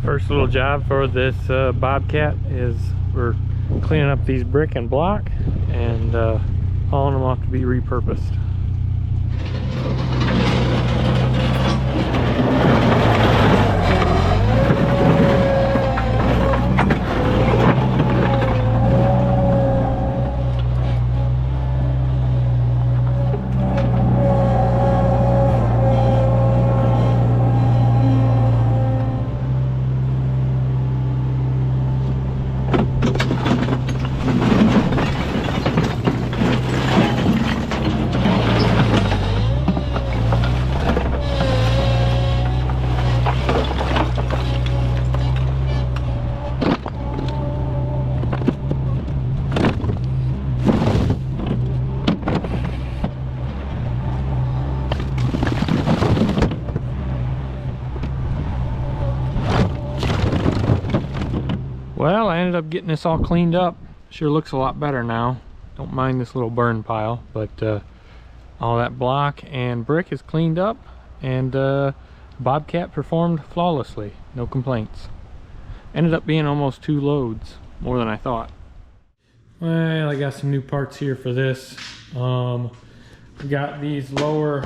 First little job for this Bobcat is we're cleaning up these brick and block and hauling them off to be repurposed. Well, I ended up getting this all cleaned up. Sure looks a lot better now. Don't mind this little burn pile, but all that block and brick is cleaned up, and Bobcat performed flawlessly. No complaints. Ended up being almost 2 loads, more than I thought. Well, I got some new parts here for this. We got these lower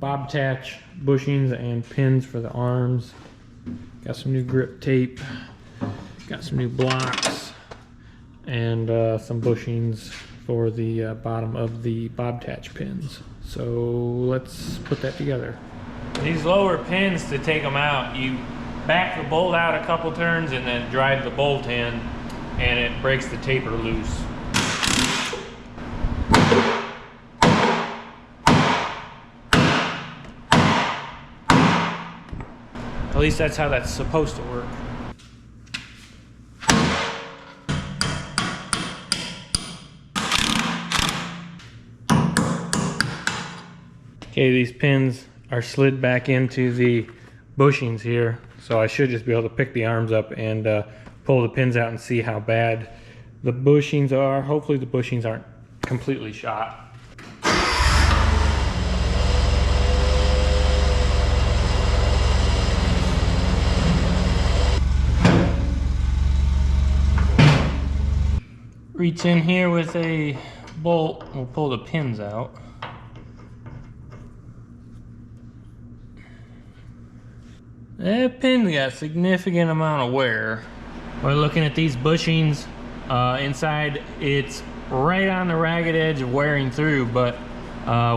Bobcat bushings and pins for the arms. Got some new grip tape. Got some new blocks and some bushings for the bottom of the Bobcat pins. So let's put that together. These lower pins, to take them out, you back the bolt out a couple turns and then drive the bolt in, and it breaks the taper loose. At least that's how that's supposed to work. Okay, these pins are slid back into the bushings here, so I should just be able to pick the arms up and pull the pins out and see how bad the bushings are. Hopefully the bushings aren't completely shot. Reach in here with a bolt, we'll pull the pins out. That pin's got a significant amount of wear. We're looking at these bushings inside. It's right on the ragged edge of wearing through, but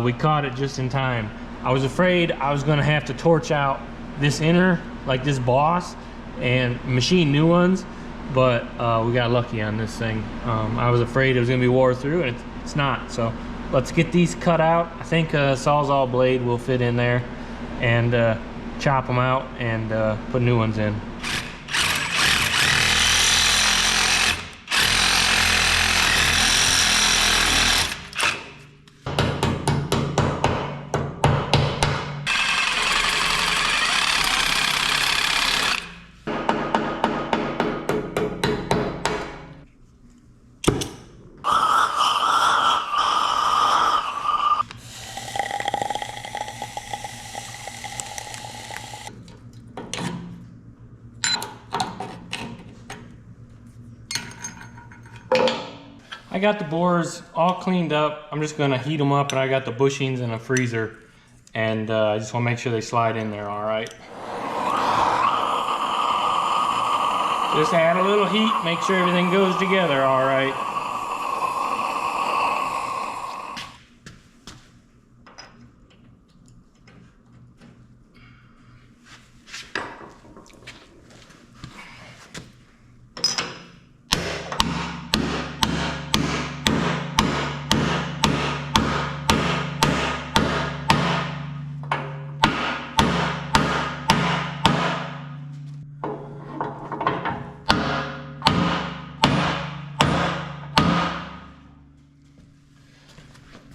we caught it just in time. I was afraid I was gonna have to torch out this inner, like this boss, and machine new ones, but we got lucky on this thing. I was afraid it was gonna be wore through, and it's not. So let's get these cut out. I think a Sawzall blade will fit in there, and chop them out and put new ones in. I got the bores all cleaned up. I'm just gonna heat them up, and I got the bushings in a freezer, and I just wanna make sure they slide in there all right. Just add a little heat, make sure everything goes together all right.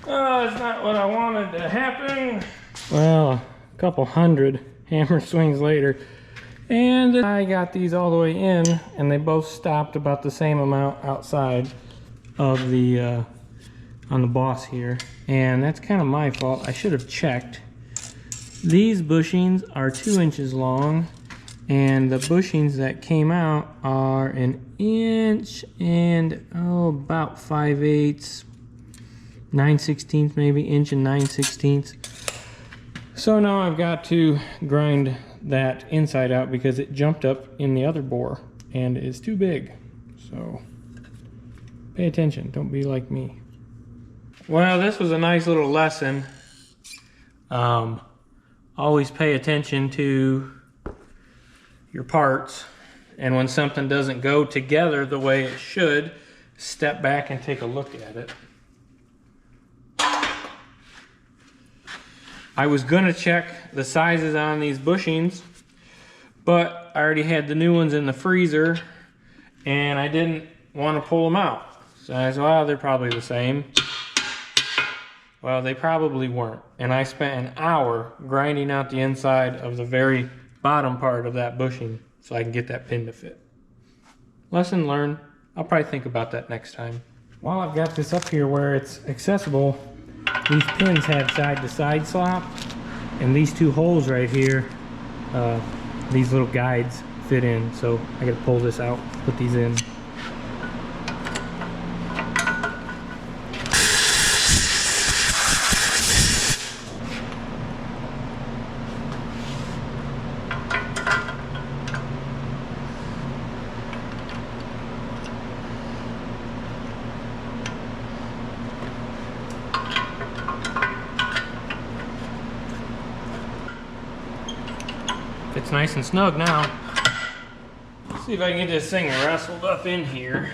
Oh, it's not what I wanted to happen. Well, a couple hundred hammer swings later, and I got these all the way in, and they both stopped about the same amount outside of the on the boss here, and that's kind of my fault. I should have checked. These bushings are 2 inches long, And the bushings that came out are 1 inch and about 5/8, 9/16 maybe, 1 and 9/16. So now I've got to grind that inside out because it jumped up in the other bore and is too big. So pay attention, don't be like me. Well, this was a nice little lesson. Always pay attention to your parts, and when something doesn't go together the way it should, step back and take a look at it. I was gonna check the sizes on these bushings, but I already had the new ones in the freezer and I didn't want to pull them out. So I said, well, they're probably the same. Well, they probably weren't. And I spent an hour grinding out the inside of the very bottom part of that bushing so I can get that pin to fit. Lesson learned. I'll probably think about that next time. While I've got this up here where it's accessible, these pins have side-to-side slop, and these two holes right here, these little guides fit in. So I gotta pull this out, put these in. It's nice and snug now. Let's see if I can get this thing wrestled up in here.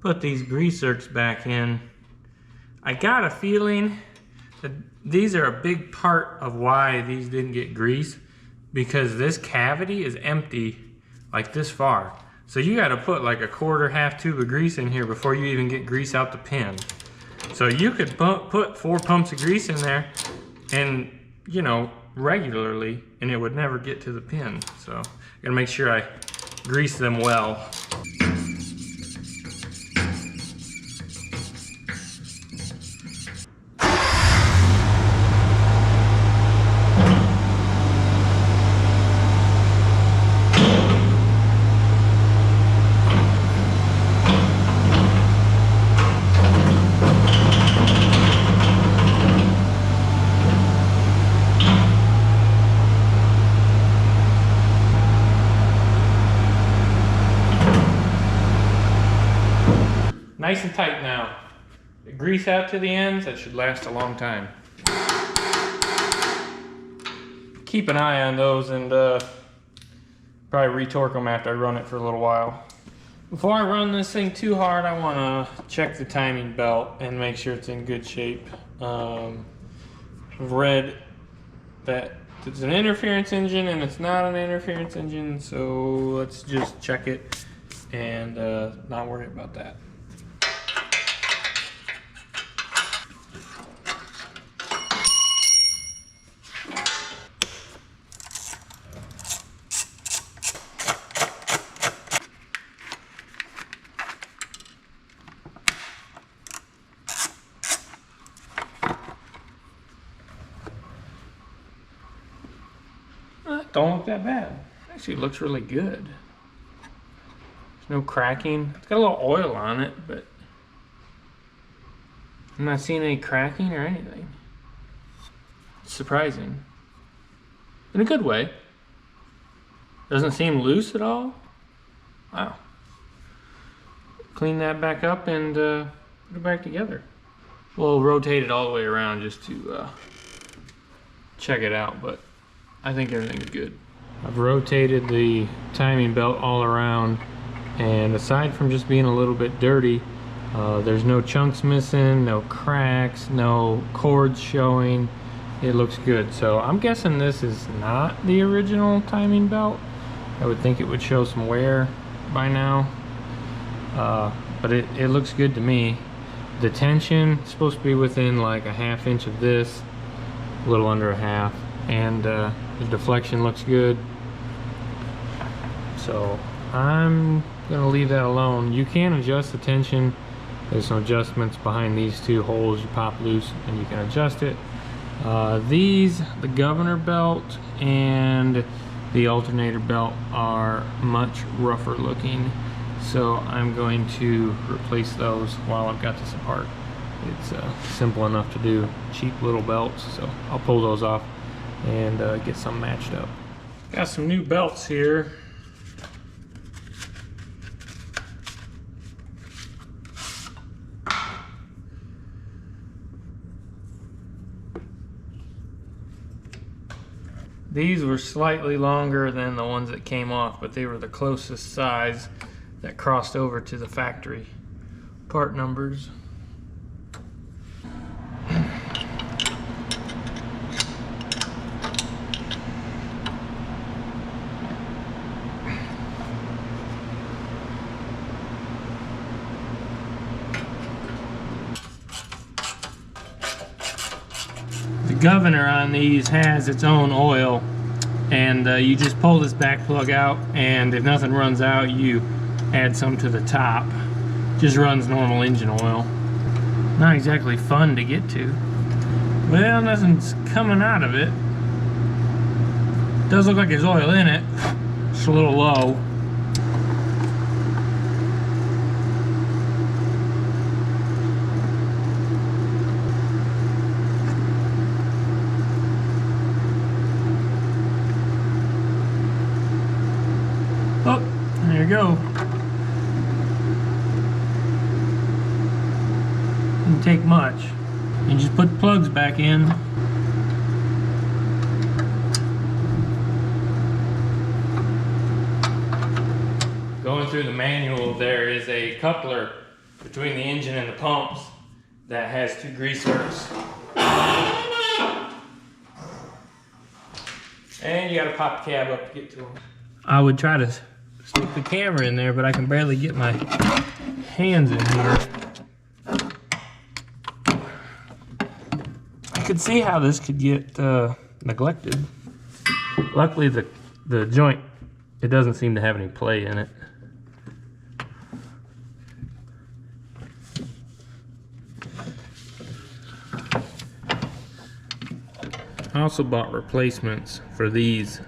Put these grease zerks back in. I got a feeling that these are a big part of why these didn't get grease, because this cavity is empty like this far. So you got to put like a quarter, half tube of grease in here before you even get grease out the pin. So you could put 4 pumps of grease in there and, you know, regularly, and it would never get to the pin. So I gotta make sure I grease them well. Nice and tight now. Grease out to the ends, that should last a long time. Keep an eye on those and probably retorque them after I run it for a little while. Before I run this thing too hard, I want to check the timing belt and make sure it's in good shape. I've read that it's an interference engine and it's not an interference engine, so let's just check it and not worry about that. Don't look that bad. Actually, it looks really good. There's no cracking. It's got a little oil on it, but I'm not seeing any cracking or anything. It's surprising. In a good way. Doesn't seem loose at all. Wow. Clean that back up and put it back together. We'll rotate it all the way around just to check it out, but I think everything's good. I've rotated the timing belt all around, and aside from just being a little bit dirty, there's no chunks missing, no cracks, no cords showing. It looks good. So I'm guessing this is not the original timing belt. I would think it would show some wear by now, but it looks good to me. The tension is supposed to be within like a ½ inch of this, a little under a half, and the deflection looks good. So I'm gonna leave that alone. You can adjust the tension. There's some adjustments behind these two holes. You pop loose and you can adjust it. The governor belt and the alternator belt are much rougher looking, so I'm going to replace those while I've got this apart. It's simple enough to do, cheap little belts, so I'll pull those off and get some matched up. Got some new belts here. These were slightly longer than the ones that came off, but they were the closest size that crossed over to the factory part numbers. The governor on these has its own oil, and you just pull this back plug out, and if nothing runs out, you add some to the top. Just runs normal engine oil. Not exactly fun to get to. Well, nothing's coming out of it. Does look like there's oil in it. It's a little low. Oh, there you go. Didn't take much. You just put the plugs back in. Going through the manual, there is a coupler between the engine and the pumps that has 2 greasers. And you gotta pop the cab up to get to them. I would try to stick the camera in there, but I can barely get my hands in here. I could see how this could get neglected. Luckily the joint, it doesn't seem to have any play in it. I also bought replacements for these.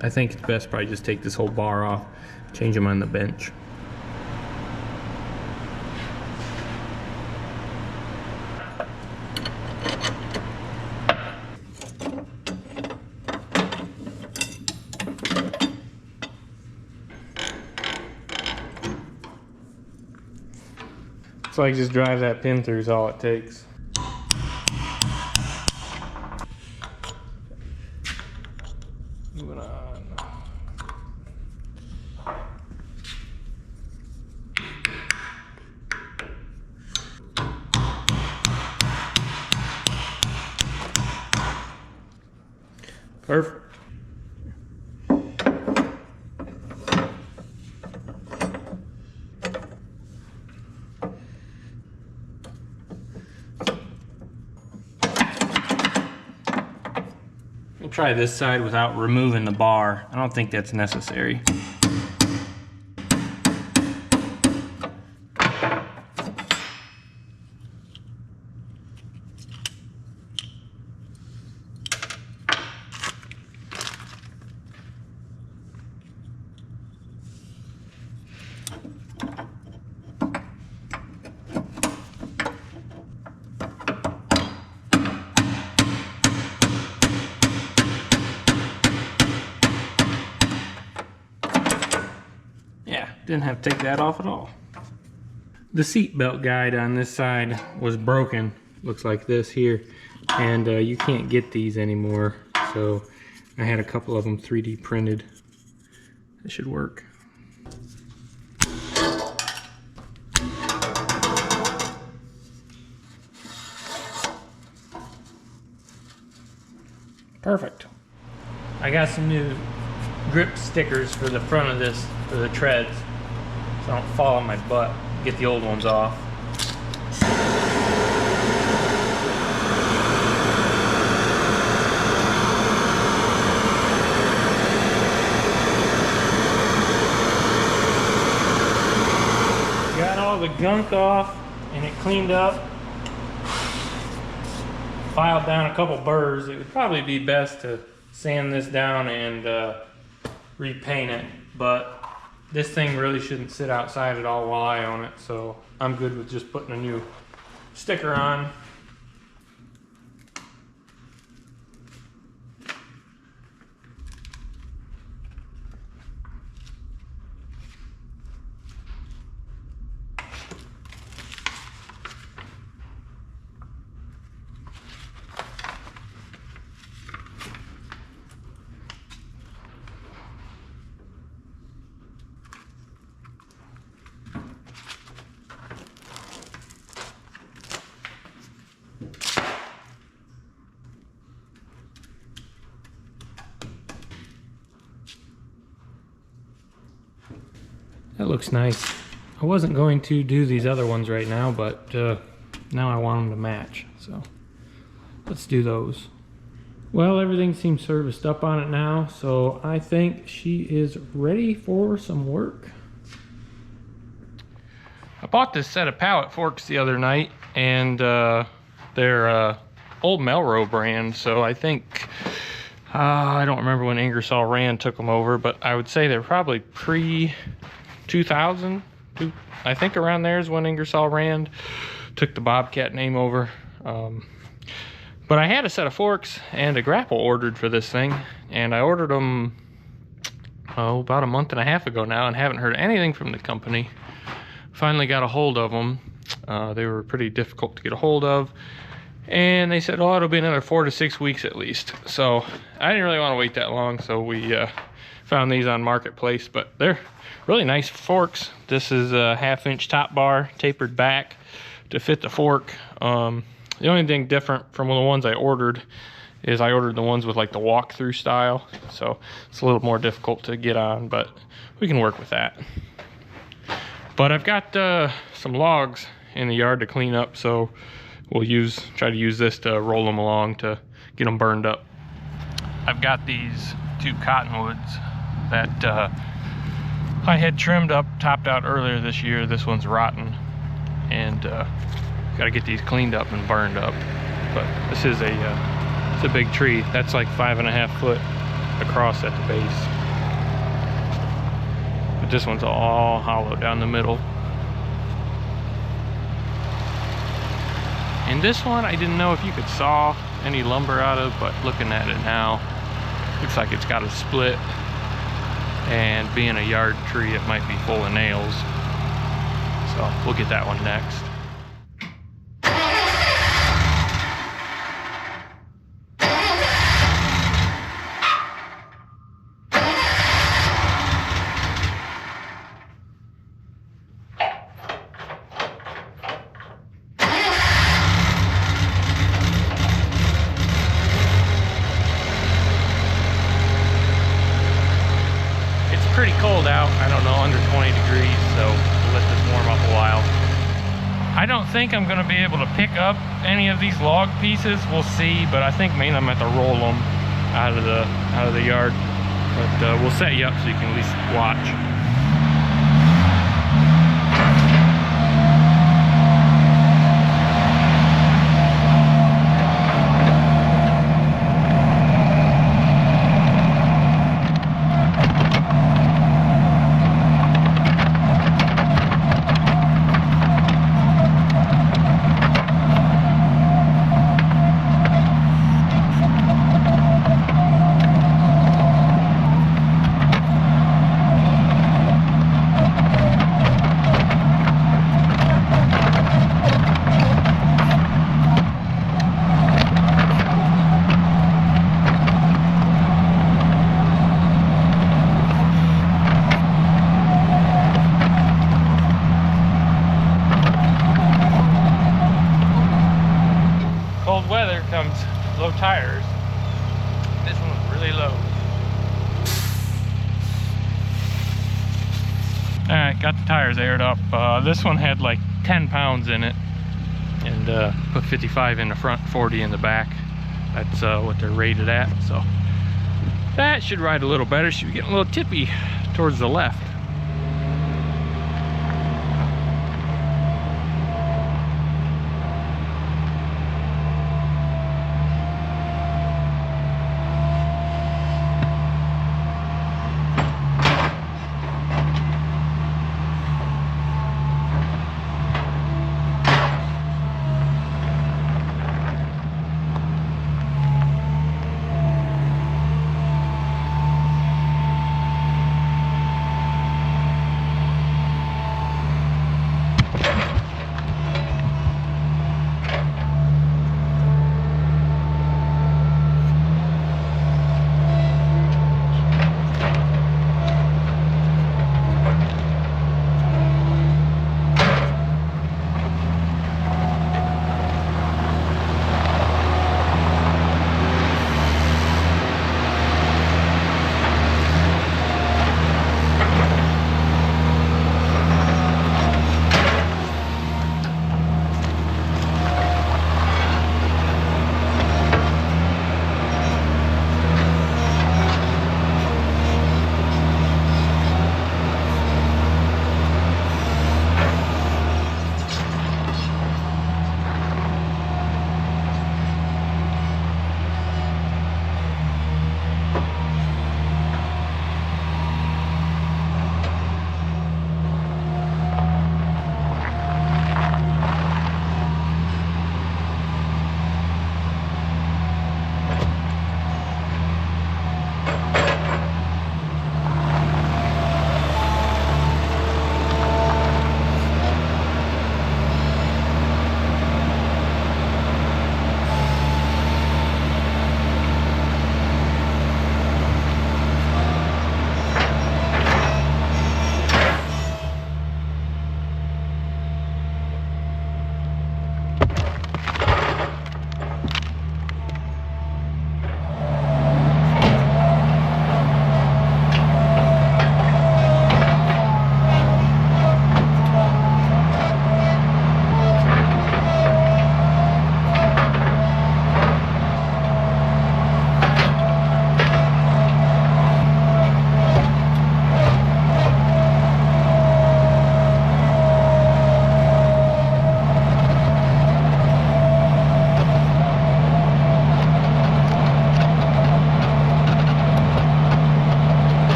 I think it's best probably just take this whole bar off, change them on the bench. So I just drive that pin through is all it takes. Moving on. Perfect. We'll try this side without removing the bar. I don't think that's necessary. Didn't have to take that off at all. The seat belt guide on this side was broken, looks like this here, and you can't get these anymore, so I had a couple of them 3D printed. It should work. Perfect. I got some new grip stickers for the front of this, for the treads, so I don't fall on my butt. Get the old ones off. Got all the gunk off and it cleaned up. Filed down a couple burrs. It would probably be best to sand this down and repaint it, but this thing really shouldn't sit outside at all while I own it, so I'm good with just putting a new sticker on. That looks nice. I wasn't going to do these other ones right now, but now I want them to match, so let's do those. Well, everything seems serviced up on it now, so I think she is ready for some work. I bought this set of pallet forks the other night, and they're old Melrose brand, so I think I don't remember when Ingersoll Rand took them over, but I would say they're probably pre-2000. I think around there is when Ingersoll Rand took the Bobcat name over. But I had a set of forks and a grapple ordered for this thing, and I ordered them about a month and a half ago now and haven't heard anything from the company. Finally got a hold of them. They were pretty difficult to get a hold of, and they said, oh, it'll be another 4 to 6 weeks at least. So I didn't really want to wait that long, so we found these on Marketplace, but they're really nice forks. This is a 1/2 inch top bar, tapered back to fit the fork. The only thing different from the ones I ordered is I ordered the ones with like the walk-through style, so it's a little more difficult to get on, but we can work with that. But I've got some logs in the yard to clean up, so we'll try to use this to roll them along to get them burned up. I've got these 2 cottonwoods that I had trimmed up, topped out earlier this year. This one's rotten, and got to get these cleaned up and burned up. But this is it's a big tree. That's like 5.5 foot across at the base. But this one's all hollow down the middle. And this one, I didn't know if you could saw any lumber out of, but looking at it now, looks like it's got a split. And being a yard tree, it might be full of nails. So we'll get that one next. Pretty cold out, I don't know, under 20 degrees, so we'll let this warm up a while. I don't think I'm going to be able to pick up any of these log pieces. We'll see, but I think mainly I'm going to have to roll them out of the yard. But we'll set you up so you can at least watch. Weather comes low tires. This one was really low. Alright, got the tires aired up. This one had like 10 pounds in it, and put 55 in the front, 40 in the back. That's what they're rated at, so that should ride a little better. Should be getting a little tippy towards the left.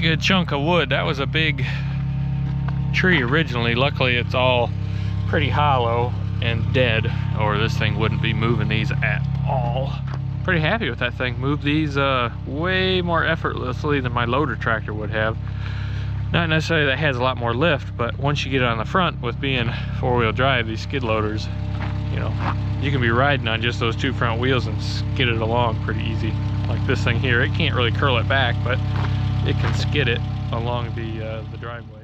Good chunk of wood. That was a big tree originally. Luckily it's all pretty hollow and dead, or this thing wouldn't be moving these at all. Pretty happy with that thing. Moved these way more effortlessly than my loader tractor would have. Not necessarily that has a lot more lift, but once you get it on the front, with being four-wheel drive, these skid loaders, you know, you can be riding on just those two front wheels and skid it along pretty easy. Like this thing here, it can't really curl it back, but it can skid it along the driveway.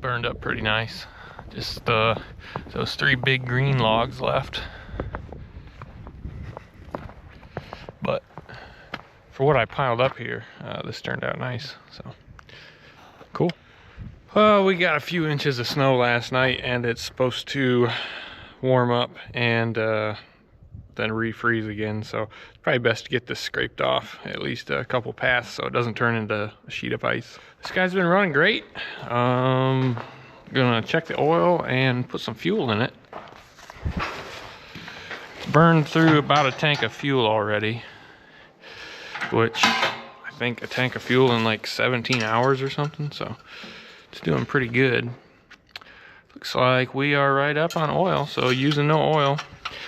burned up pretty nice. Just those 3 big green logs left. But for what I piled up here, this turned out nice, so cool. Well, we got a few inches of snow last night, and it's supposed to warm up and then refreeze again, so it's probably best to get this scraped off at least a couple paths so it doesn't turn into a sheet of ice. This guy's been running great. Gonna check the oil and put some fuel in it. Burned through about a tank of fuel already, which I think a tank of fuel in like 17 hours or something, so it's doing pretty good. Looks like we are right up on oil, so using no oil.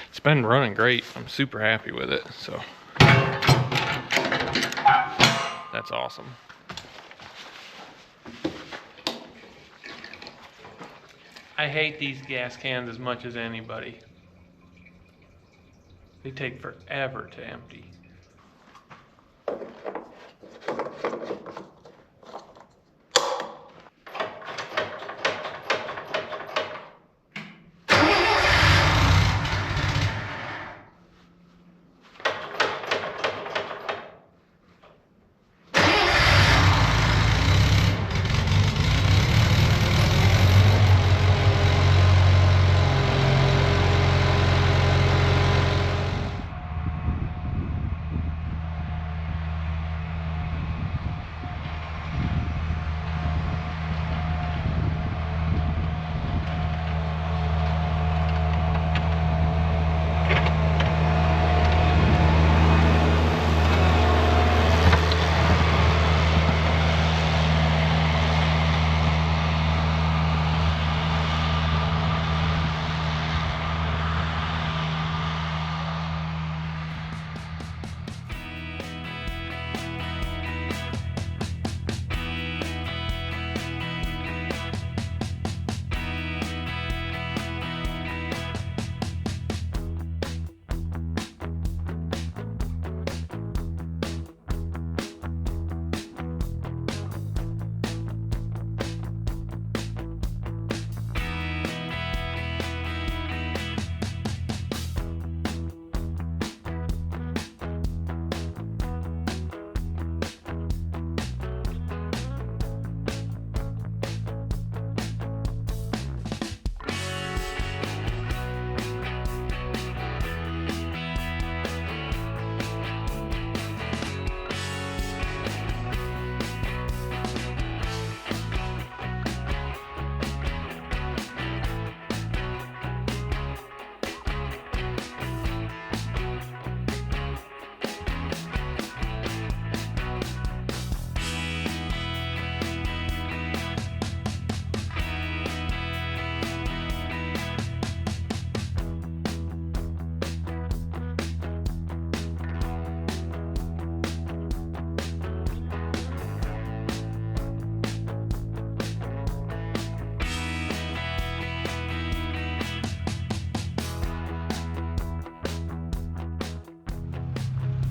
It's been running great. I'm super happy with it, so that's awesome. I hate these gas cans as much as anybody. They take forever to empty.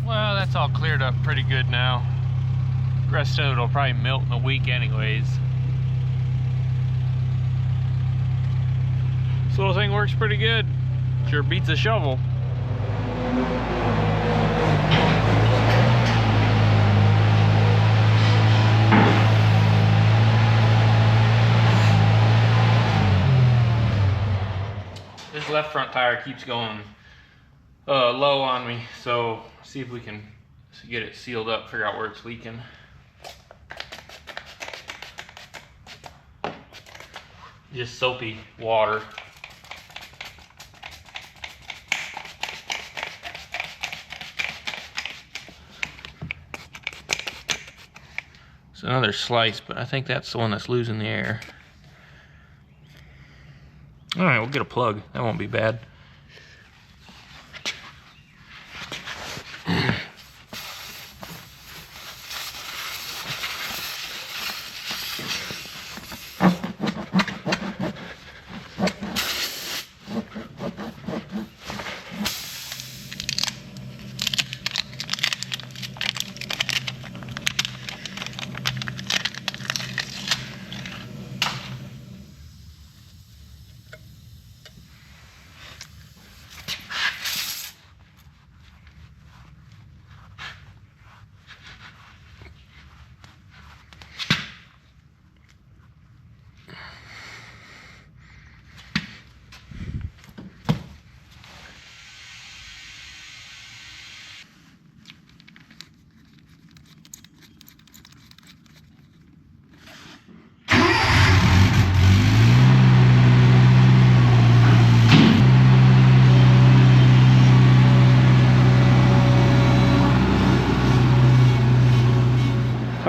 Well, that's all cleared up pretty good now. The rest of it will probably melt in a week anyways. This little thing works pretty good. Sure beats a shovel. This left front tire keeps going low on me, so see if we can get it sealed up, figure out where it's leaking. Just soapy water. It's another slice, but I think that's the one that's losing the air. All right, we'll get a plug. That won't be bad.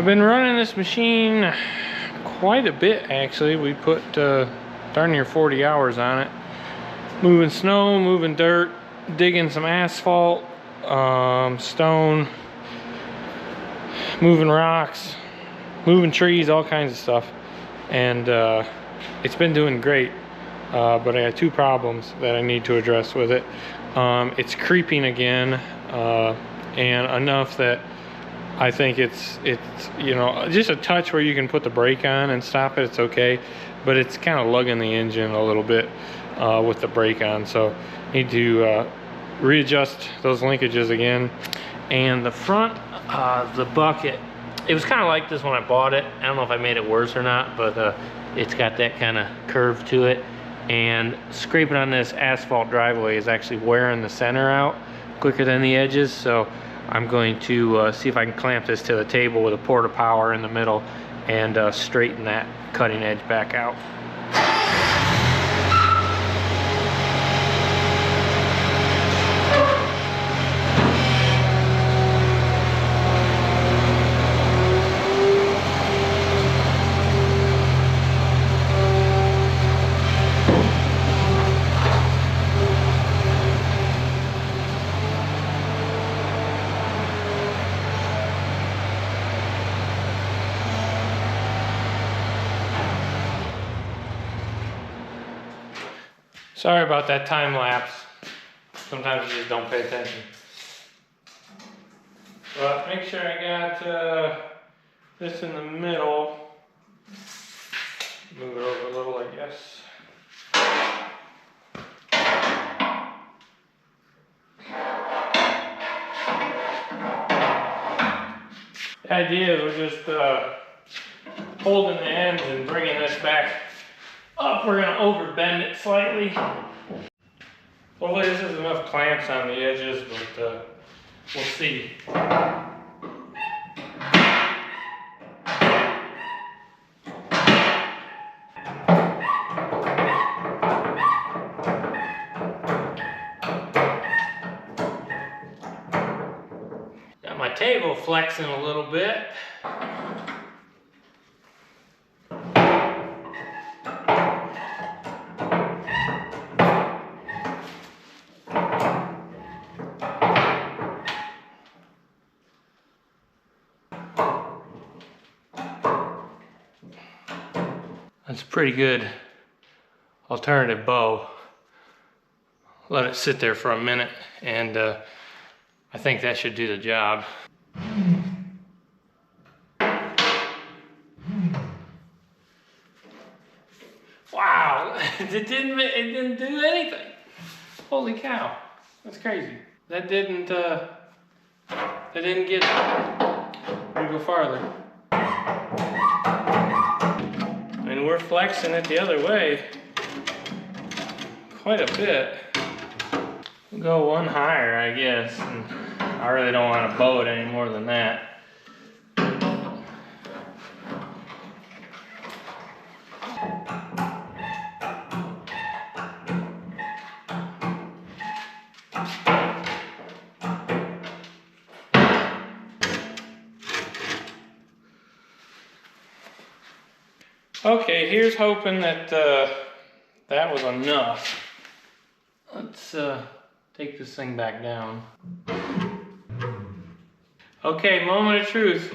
I've been running this machine quite a bit actually. We put darn near 40 hours on it. Moving snow, moving dirt, digging some asphalt, stone, moving rocks, moving trees, all kinds of stuff. And it's been doing great. But I got two problems that I need to address with it. It's creeping again, and enough that I think it's you know, just a touch where you can put the brake on and stop it, it's okay. But it's kind of lugging the engine a little bit with the brake on, so need to readjust those linkages again. And the front, the bucket, it was kind of like this when I bought it. I don't know if I made it worse or not, but it's got that kind of curve to it. And scraping on this asphalt driveway is actually wearing the center out quicker than the edges. So I'm going to see if I can clamp this to the table with a port of power in the middle and straighten that cutting edge back out. Sorry about that time lapse. Sometimes you just don't pay attention. But make sure I got this in the middle. Move it over a little, I guess. The idea is we're just holding the ends and bringing this back up. We're going to overbend it slightly. Hopefully this is enough clamps on the edges, but we'll see. Got my table flexing a little bit. That's a pretty good alternative bow. Let it sit there for a minute, and I think that should do the job. Wow, it didn't do anything. Holy cow, that's crazy. That didn't get it. Let me go farther. And we're flexing it the other way quite a bit. We'll go one higher, I guess. And I really don't want to bow it any more than that. Okay, here's hoping that that was enough. Let's take this thing back down. Okay, moment of truth.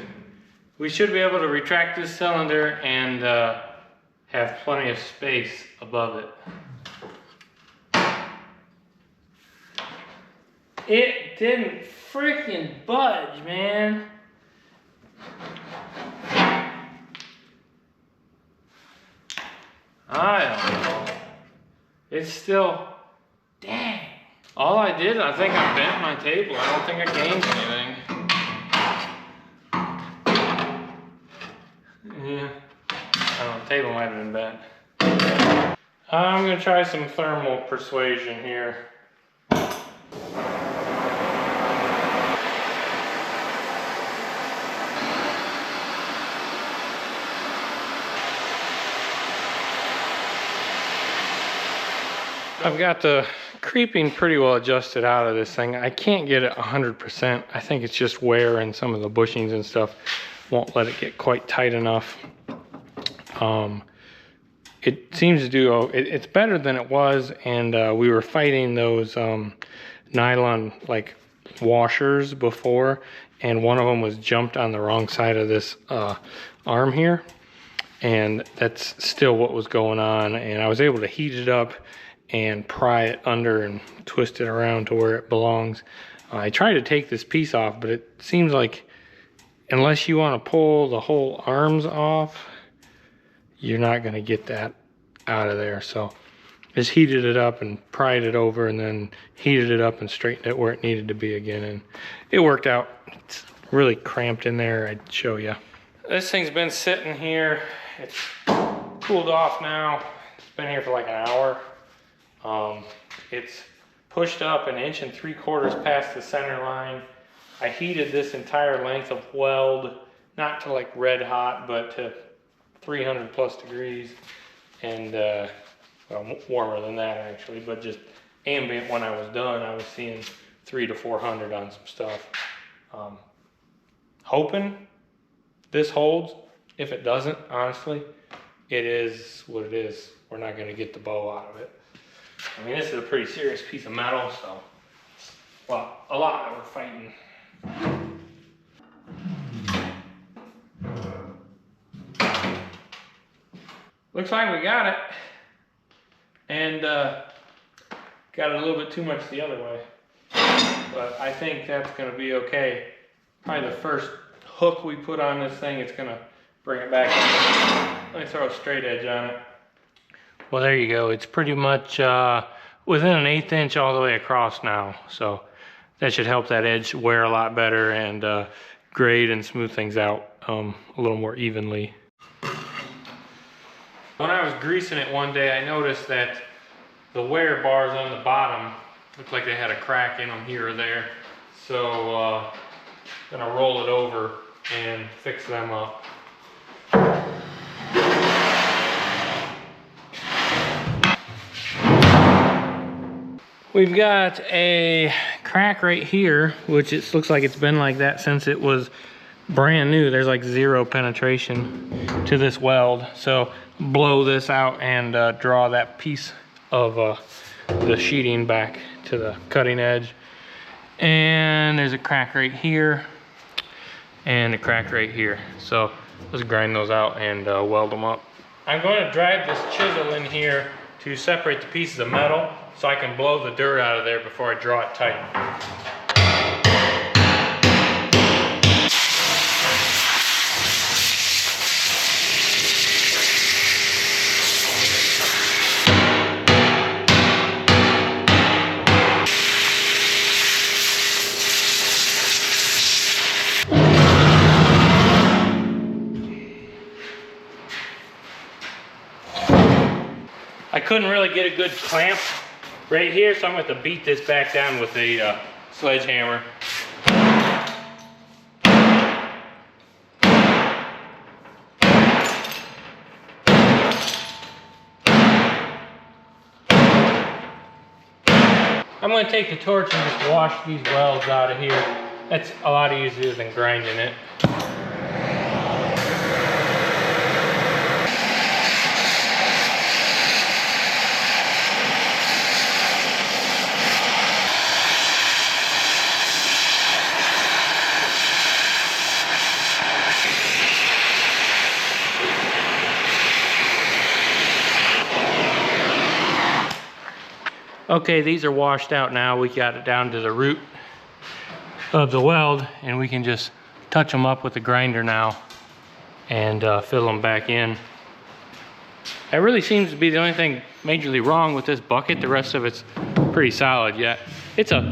We should be able to retract this cylinder and have plenty of space above it. It didn't freaking budge, man. I don't know. It's still, dang. All I did, I think I bent my table. I don't think I gained anything. Yeah, I don't know, the table might have been bent. I'm gonna try some thermal persuasion here. I've got the creeping pretty well adjusted out of this thing. I can't get it 100%. I think it's just wear and some of the bushings and stuff. won't let it get quite tight enough. It seems to do, it's better than it was, and we were fighting those nylon like washers before, and one of them was jumped on the wrong side of this arm here, and that's still what was going on. And I was able to heat it up and pry it under and twist it around to where it belongs. I tried to take this piece off, but it seems like unless you want to pull the whole arms off, you're not going to get that out of there. So just heated it up and pried it over, and then heated it up and straightened it where it needed to be again, and it worked out. It's really cramped in there. I'd show you. This thing's been sitting here. It's cooled off now. It's been here for like an hour. It's pushed up 1 3/4 inches past the center line. I heated this entire length of weld, not to like red hot, but to 300 plus degrees, and well, warmer than that actually, but just ambient. When I was done, I was seeing 300 to 400 on some stuff. Hoping this holds. If it doesn't, honestly, it is what it is. We're not going to get the bow out of it. I mean, this is a pretty serious piece of metal, so, well, a lot that we're fighting. Looks like we got it, and got it a little bit too much the other way, but I think that's going to be okay. Probably the first hook we put on this thing, it's going to bring it back in. Let me throw a straight edge on it. Well, there you go. It's pretty much within 1/8 inch all the way across now, so that should help that edge wear a lot better and grade and smooth things out a little more evenly. When I was greasing it one day, I noticed that the wear bars on the bottom looked like they had a crack in them here or there. So gonna roll it over and fix them up. We've got a crack right here, which it looks like it's been like that since it was brand new. There's like 0 penetration to this weld. So blow this out and draw that piece of the sheeting back to the cutting edge. And there's a crack right here and a crack right here. So let's grind those out and weld them up. I'm going to drive this chisel in here to separate the pieces of metal so I can blow the dirt out of there before I draw it tight. I couldn't really get a good clamp right here, so I'm going to have to beat this back down with a sledgehammer. I'm going to take the torch and just wash these welds out of here. That's a lot easier than grinding it. Okay, these are washed out now. We got it down to the root of the weld, and we can just touch them up with the grinder now and fill them back in. That really seems to be the only thing majorly wrong with this bucket. The rest of it's pretty solid yet. It's a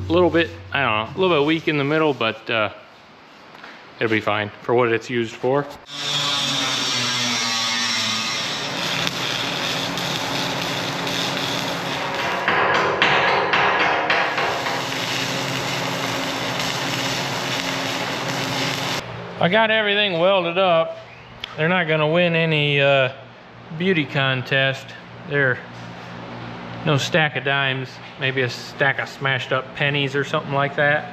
little bit, I don't know, a little bit weak in the middle, but it'll be fine for what it's used for. I got everything welded up. They're not gonna win any beauty contest. They're no stack of dimes, maybe a stack of smashed up pennies or something like that.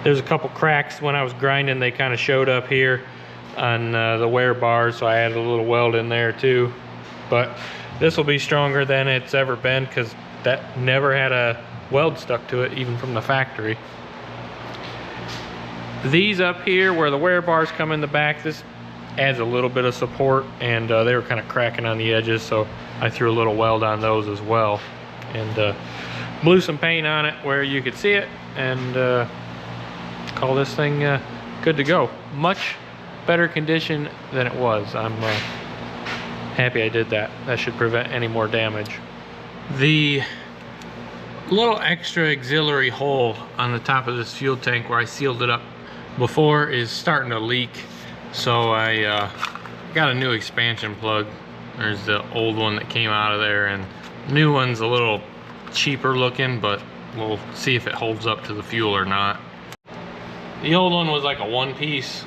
There's a couple cracks when I was grinding, they kind of showed up here on the wear bars, so I added a little weld in there too. But this will be stronger than it's ever been because that never had a weld stuck to it, even from the factory. These up here where the wear bars come in the back, this adds a little bit of support, and they were kind of cracking on the edges, so I threw a little weld on those as well, and blew some paint on it where you could see it, and call this thing good to go. Much better condition than it was. I'm happy I did that. That should prevent any more damage. The little extra auxiliary hole on the top of this fuel tank where I sealed it up before is starting to leak, so I got a new expansion plug. There's the old one that came out of there, and the new one's a little cheaper looking, but we'll see if it holds up to the fuel or not. The old one was like a one-piece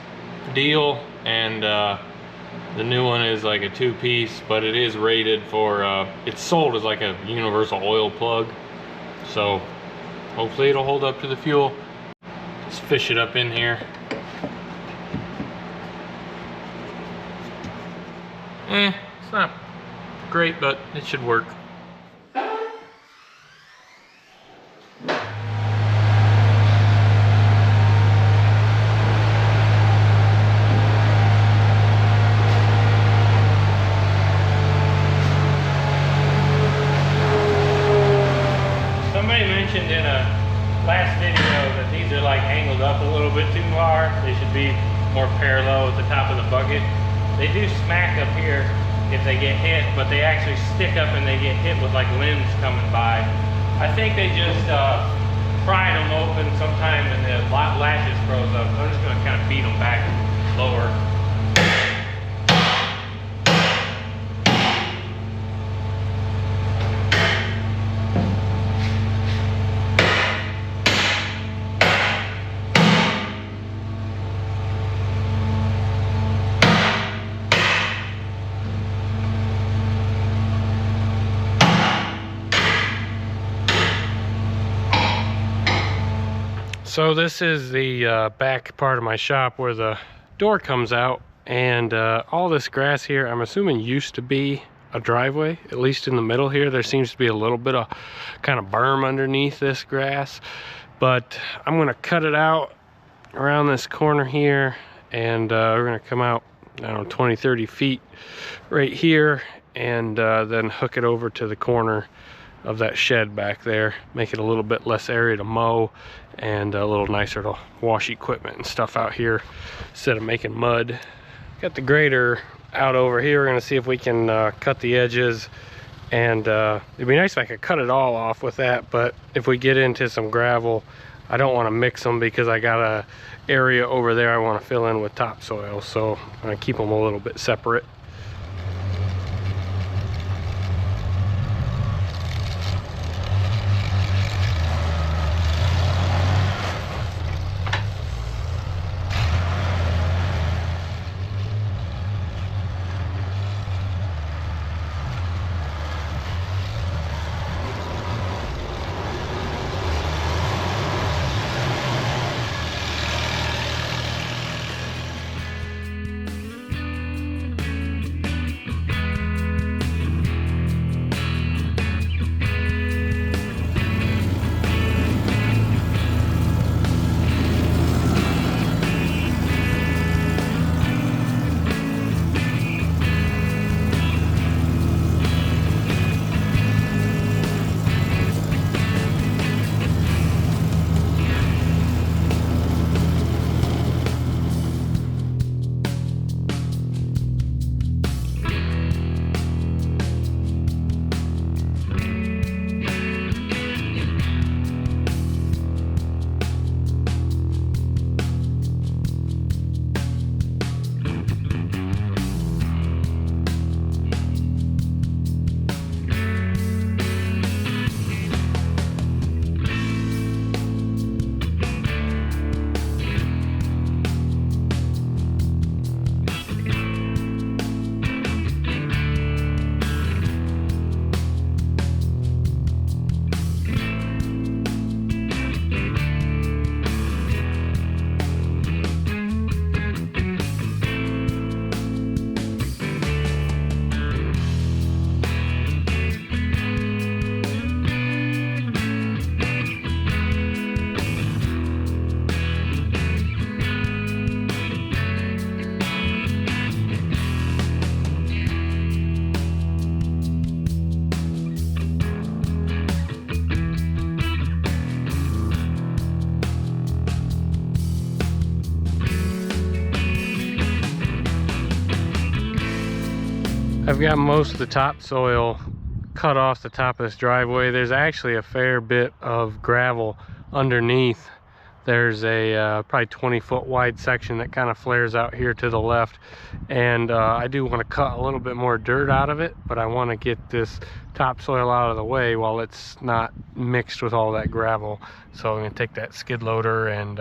deal, and the new one is like a two-piece, but it is rated for it's sold as like a universal oil plug, so hopefully it'll hold up to the fuel. Let's fish it up in here. It's not great, but it should work. Somebody mentioned in a last video that these are like angled up a little bit too far. They should be more parallel at the top of the bucket. They do smack up here if they get hit, but they actually stick up and they get hit with like limbs coming by. I think they just pried them open sometime and the latches froze up. I'm just going to kind of beat them back lower. So this is the back part of my shop where the door comes out, and all this grass here, I'm assuming used to be a driveway. At least in the middle here, there seems to be a little bit of kind of berm underneath this grass, but I'm gonna cut it out around this corner here, and we're gonna come out, I don't know, 20-30 feet right here, and then hook it over to the corner of that shed back there, make it a little bit less area to mow and a little nicer to wash equipment and stuff out here instead of making mud. Got the grader out over here. We're gonna see if we can cut the edges, and it'd be nice if I could cut it all off with that, but if we get into some gravel, I don't want to mix them because I got a area over there I want to fill in with topsoil, so I'm gonna keep them a little bit separate. I've got most of the topsoil cut off the top of this driveway. There's actually a fair bit of gravel underneath. There's a probably 20-foot wide section that kind of flares out here to the left, and I do want to cut a little bit more dirt out of it, but I want to get this topsoil out of the way while it's not mixed with all that gravel. So I'm going to take that skid loader and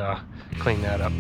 clean that up.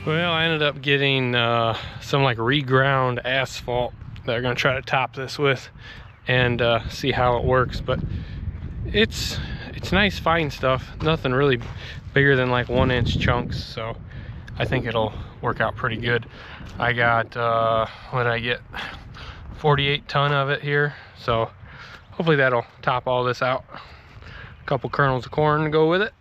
Well, I ended up getting some like reground asphalt that I'm gonna try to top this with and see how it works. But it's nice fine stuff, nothing really bigger than like 1-inch chunks, so I think it'll work out pretty good. I got what did I get, 48 ton of it here, so hopefully that'll top all this out. A couple kernels of corn to go with it.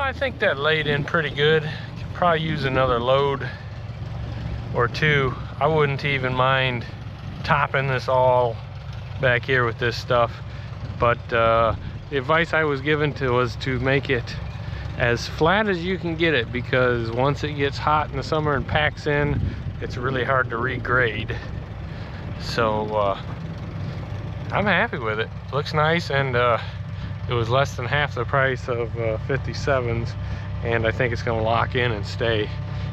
I think that laid in pretty good. Could probably use another load. or two, I wouldn't even mind topping this all back here with this stuff. But the advice I was given was to make it as flat as you can get it, because once it gets hot in the summer and packs in, it's really hard to regrade. So I'm happy with it. Looks nice, and it was less than half the price of 57s, and I think it's going to lock in and stay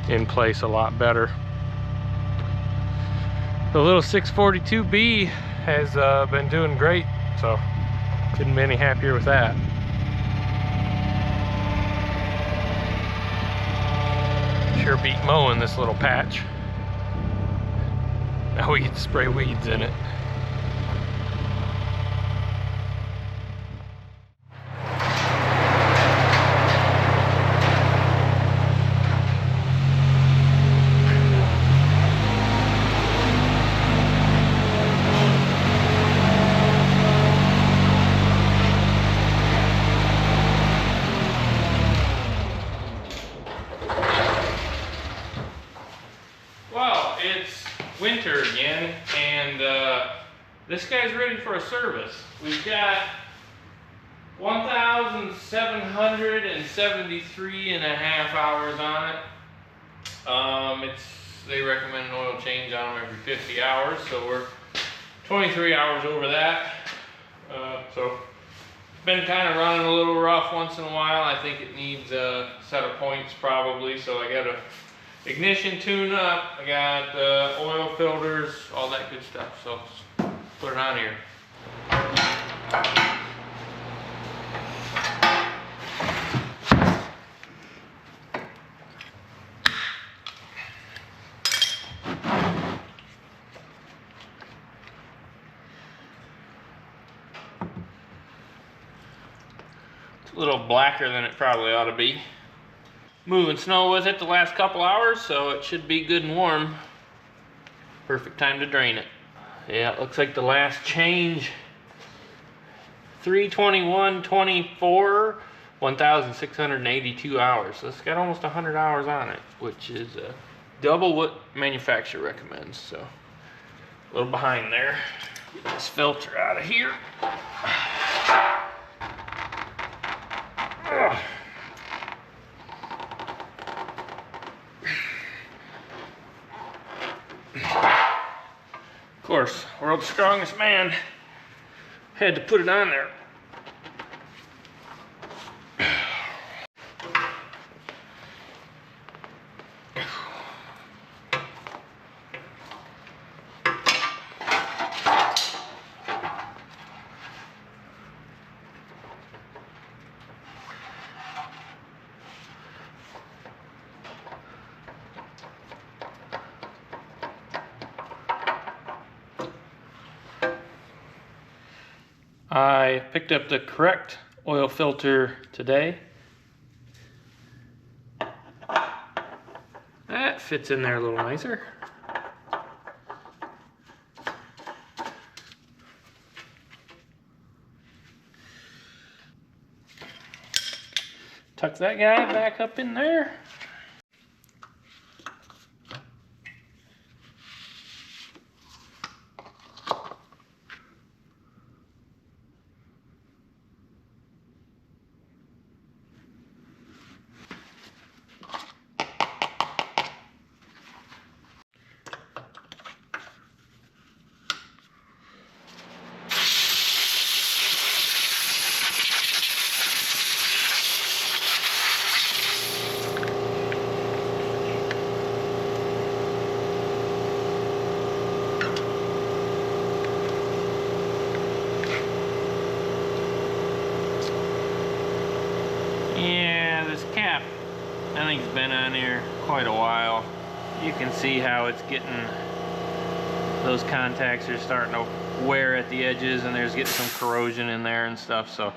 in place a lot better. The little 642B has been doing great, so couldn't be any happier with that. Sure beat mowing this little patch. Now we get to spray weeds in it. Well, it's winter again, and this guy's ready for a service. We've got 1,773 and a half hours on it. They recommend an oil change on them every 50 hours, so we're 23 hours over that. So been kind of running a little rough once in a while. I think it needs a set of points probably, so I got a ignition tune up, I got oil filters, all that good stuff, so put it on here. It's a little blacker than it probably ought to be. Moving snow with it the last couple hours, so it should be good and warm. Perfect time to drain it. Yeah, it looks like the last change, 3/21/24, 1,682 hours. So it's got almost 100 hours on it, which is double what manufacturer recommends. So a little behind there. Get this filter out of here. Ugh. Of course, world's strongest man had to put it on there. I picked up the correct oil filter today. That fits in there a little nicer. Tuck that guy back up in there. Yeah, this cap, I think it's been on here quite a while. You can see how it's getting, those contacts are starting to wear at the edges, and there's getting some corrosion in there and stuff, so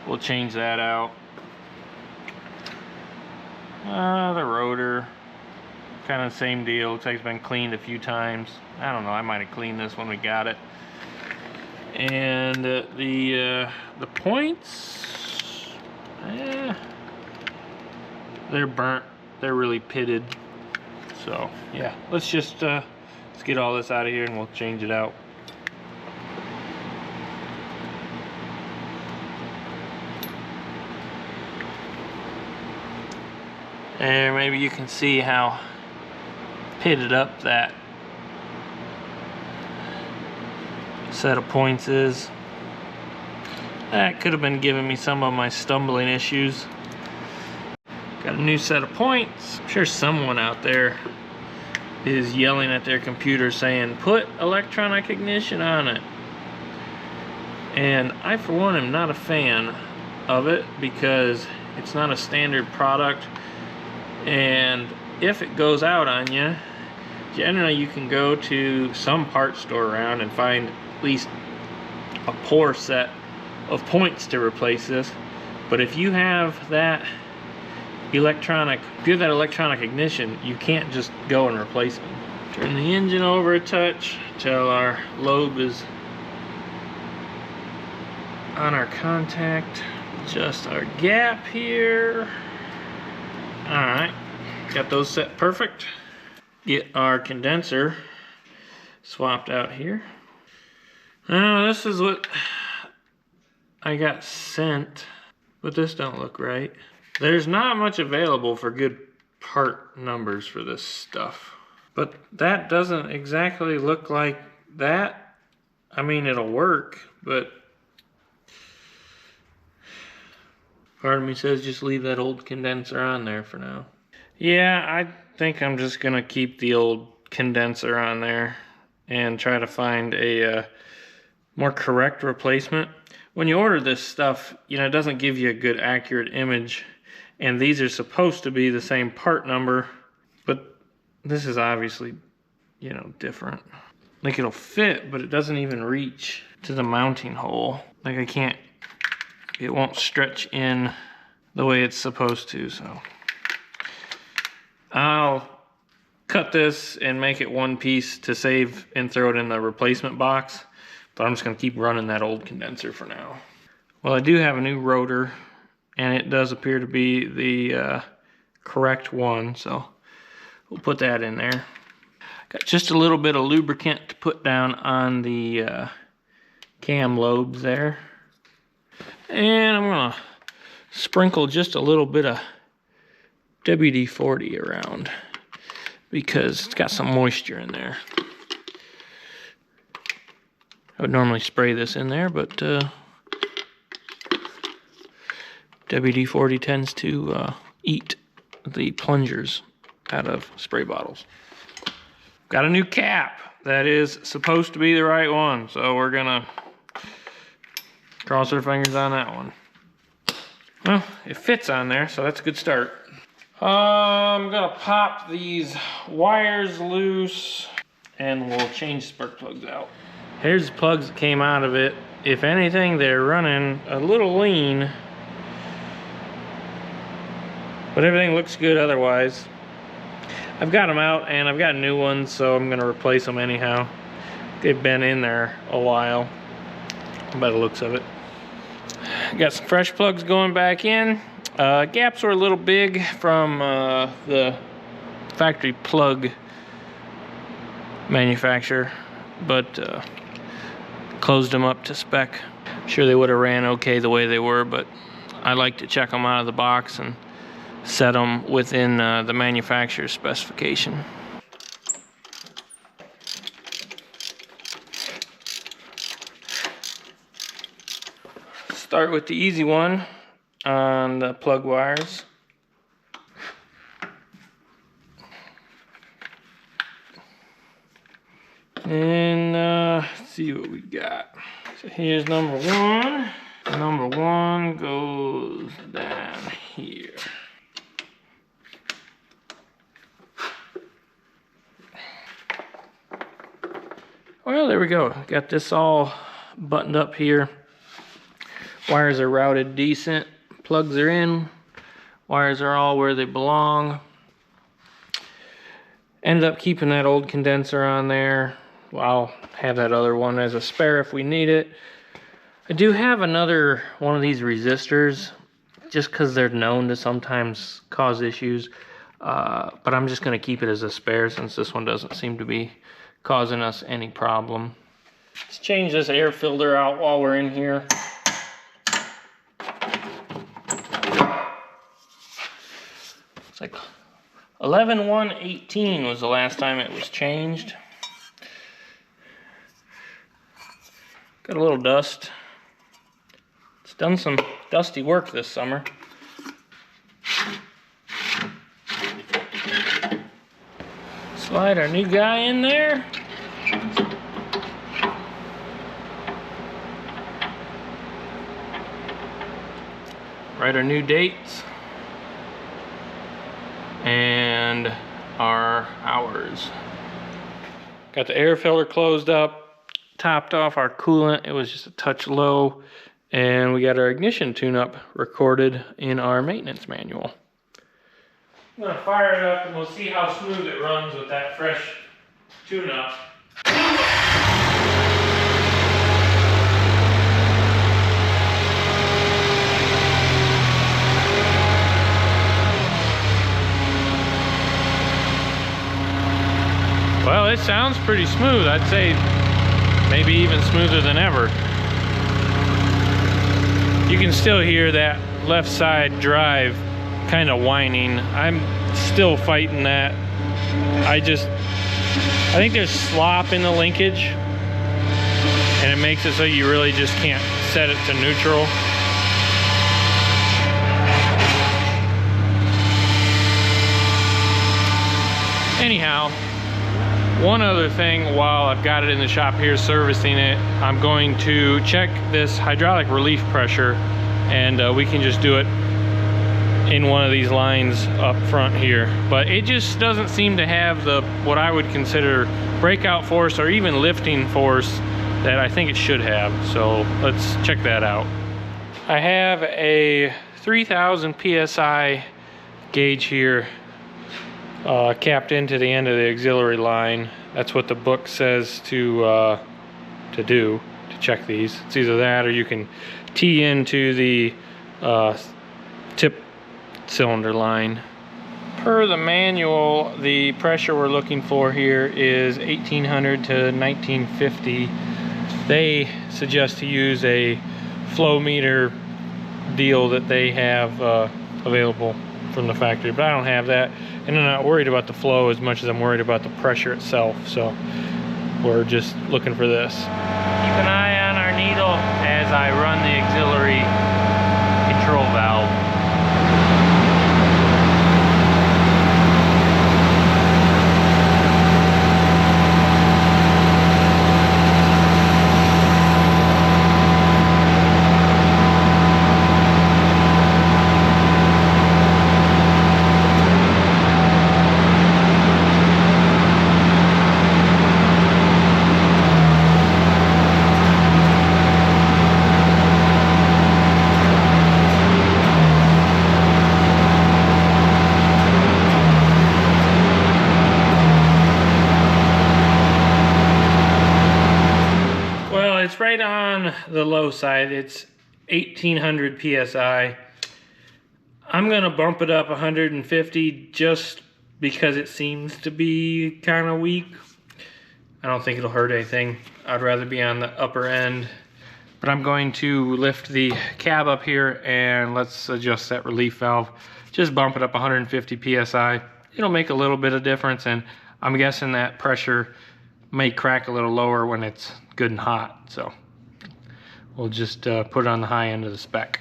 we'll change that out. The rotor, kind of the same deal. Looks like it's been cleaned a few times. I don't know, I might have cleaned this when we got it. And the points, they're burnt. They're really pitted. So yeah, let's just let's get all this out of here and we'll change it out. There, maybe you can see how pitted up that set of points is. That could have been giving me some of my stumbling issues. Got a new set of points. I'm sure someone out there is yelling at their computer saying, put electronic ignition on it. And I, for one, am not a fan of it because it's not a standard product. And if it goes out on you, generally you can go to some parts store around and find at least a poor set of points to replace this. But if you have that electronic ignition, you can't just go and replace it. Turn the engine over a touch till our lobe is on our contact. Adjust our gap here. Alright, got those set perfect. Get our condenser swapped out here. Now this is what I got sent, but this don't look right. There's not much available for good part numbers for this stuff. But that doesn't exactly look like that. I mean, it'll work, but part of me says just leave that old condenser on there for now. Yeah, I think I'm just gonna keep the old condenser on there and try to find a more correct replacement. When you order this stuff, you know, it doesn't give you a good accurate image, and these are supposed to be the same part number, but this is obviously, you know, different. Like, it'll fit, but it doesn't even reach to the mounting hole. Like, it won't stretch in the way it's supposed to, so I'll cut this and make it one piece to save and throw it in the replacement box, but I'm just gonna keep running that old condenser for now. Well, I do have a new rotor, and it does appear to be the correct one, so we'll put that in there. Got just a little bit of lubricant to put down on the cam lobes there. And I'm gonna sprinkle just a little bit of WD-40 around because it's got some moisture in there. I would normally spray this in there, but WD-40 tends to eat the plungers out of spray bottles. Got a new cap that is supposed to be the right one, so we're gonna cross our fingers on that one. Well, it fits on there, so that's a good start. I'm gonna pop these wires loose and we'll change spark plugs out. Here's the plugs that came out of it. If anything, they're running a little lean, but everything looks good otherwise. I've got them out and I've got new ones, so I'm gonna replace them anyhow. They've been in there a while by the looks of it. Got some fresh plugs going back in. Gaps were a little big from the factory plug manufacturer, but closed them up to spec. I'm sure they would have ran okay the way they were, but I like to check them out of the box and set them within the manufacturer's specification. Start with the easy one on the plug wires. And let's see what we got. So here's number one. Number one goes down here. Well, there we go. Got this all buttoned up here. Wires are routed decent. Plugs are in. Wires are all where they belong. Ended up keeping that old condenser on there. Well, I'll have that other one as a spare if we need it. I do have another one of these resistors, just because they're known to sometimes cause issues. but I'm just gonna keep it as a spare since this one doesn't seem to be causing us any problem. Let's change this air filter out while we're in here. It's like 11/1/18 was the last time it was changed. Got a little dust. It's done some dusty work this summer. Slide our new guy in there. Write our new dates and our hours. Got the air filter closed up, topped off our coolant. It was just a touch low, and we got our ignition tune-up recorded in our maintenance manual. I'm gonna fire it up and we'll see how smooth it runs with that fresh tune-up. Well, it sounds pretty smooth. I'd say maybe even smoother than ever. You can still hear that left side drive kind of whining. I'm still fighting that. I think there's slop in the linkage, and it makes it so you really just can't set it to neutral. Anyhow, one other thing while I've got it in the shop here servicing it, I'm going to check this hydraulic relief pressure, and we can just do it in one of these lines up front here. But it just doesn't seem to have the what I would consider breakout force or even lifting force that I think it should have. So let's check that out. I have a 3000 psi gauge here capped into the end of the auxiliary line. That's what the book says to do to check these. It's either that or you can tee into the tip cylinder line. Per the manual, the pressure we're looking for here is 1800 to 1950. They suggest to use a flow meter deal that they have available from the factory, but I don't have that, and I'm not worried about the flow as much as I'm worried about the pressure itself, so we're just looking for this. Keep an eye on our needle as I run the auxiliary control valve. It's right on the low side. It's 1800 psi. I'm gonna bump it up 150 just because it seems to be kind of weak. I don't think it'll hurt anything. I'd rather be on the upper end. But I'm going to lift the cab up here and let's adjust that relief valve. Just bump it up 150 psi. It'll make a little bit of difference, and I'm guessing that pressure may crack a little lower when it's good and hot. So we'll just put it on the high end of the spec.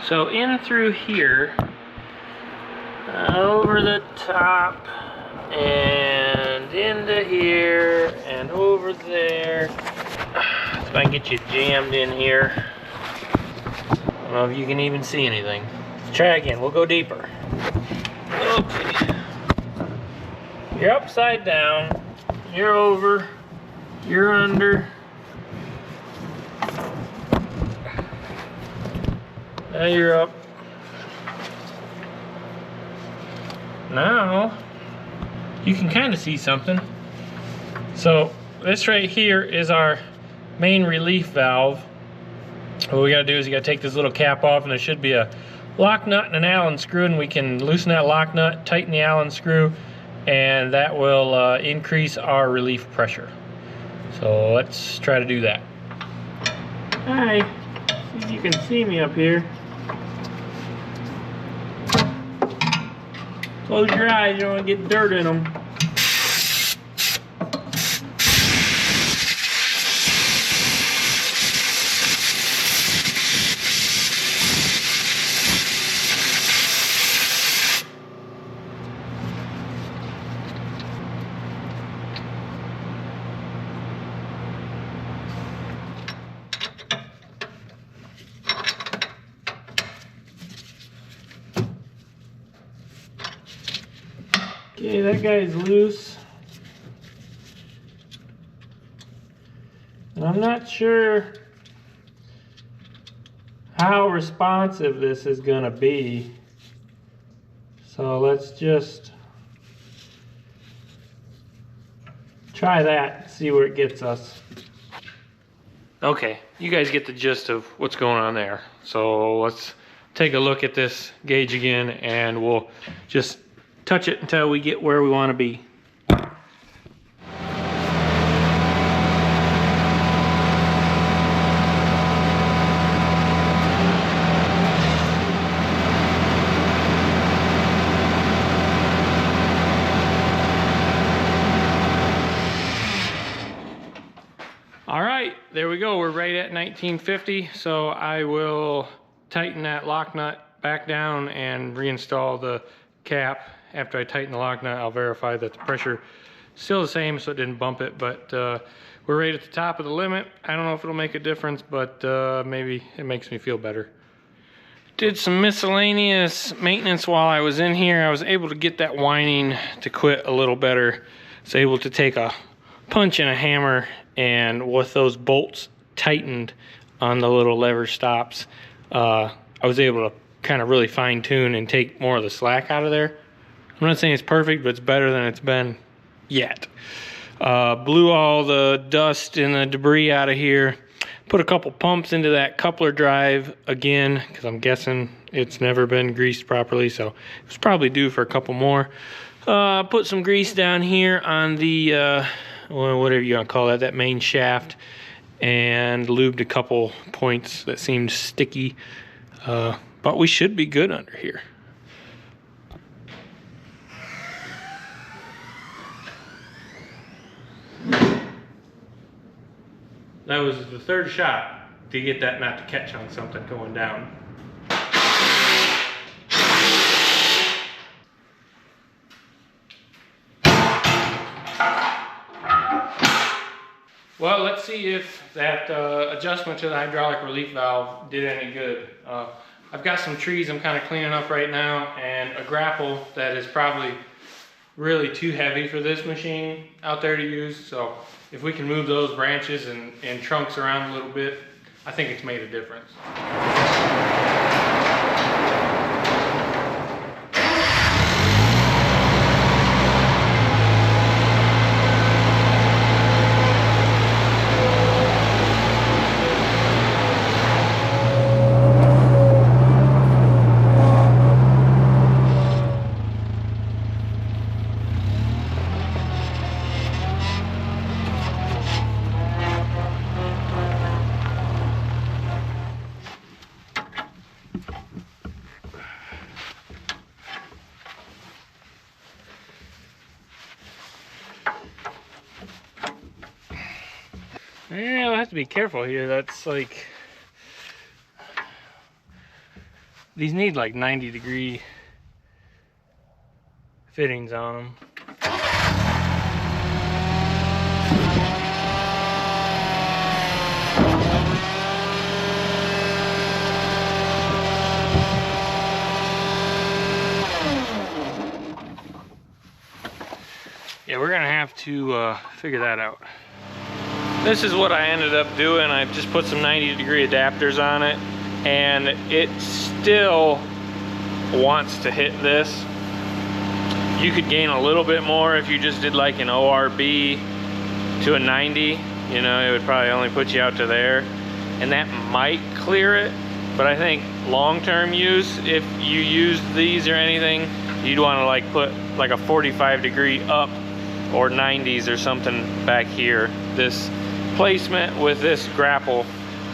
So in through here, over the top, and into here, and over there. If I can get you jammed in here. I don't know if you can even see anything. Let's try again, we'll go deeper. Okay. You're upside down, you're over, you're under. Now you're up. Now you can kind of see something. So this right here is our main relief valve. What we gotta do is you gotta take this little cap off, and there should be a lock nut and an Allen screw, and we can loosen that lock nut, tighten the Allen screw, and that will increase our relief pressure. So let's try to do that. Hi, see if you can see me up here. Close your eyes, you don't want to get dirt in them. Okay, that guy's loose. And I'm not sure how responsive this is gonna be. So let's just try that, see where it gets us. Okay, you guys get the gist of what's going on there. So let's take a look at this gauge again, and we'll just touch it until we get where we want to be. All right, there we go. We're right at 1950. So I will tighten that lock nut back down and reinstall the cap. After I tighten the lock nut, I'll verify that the pressure is still the same, so it didn't bump it, but we're right at the top of the limit. I don't know if it'll make a difference, but maybe it makes me feel better. Did some miscellaneous maintenance while I was in here. I was able to get that whining to quit a little better. I was able to take a punch and a hammer, and with those bolts tightened on the little lever stops, I was able to kind of really fine tune and take more of the slack out of there. I'm not saying it's perfect, but it's better than it's been yet. Blew all the dust and the debris out of here. Put a couple pumps into that coupler drive again, because I'm guessing it's never been greased properly, so it was probably due for a couple more. Put some grease down here on the, well, whatever you want to call that main shaft, and lubed a couple points that seemed sticky. But we should be good under here. That was the third shot to get that not to catch on something going down. Well, let's see if that adjustment to the hydraulic relief valve did any good. I've got some trees I'm kind of cleaning up right now, and a grapple that is probably really too heavy for this machine out there to use. So if we can move those branches and trunks around a little bit, I think it's made a difference. Yeah, I'll have to be careful here. That's like, these need like 90-degree fittings on them. Yeah, we're gonna have to figure that out. This is what I ended up doing. I just put some 90-degree adapters on it, and it still wants to hit this. You could gain a little bit more if you just did like an ORB to a 90, You know, it would probably only put you out to there, and that might clear it. But I think long-term use, if you use these or anything, you'd want to like put like a 45-degree up or 90s or something back here. This placement with this grapple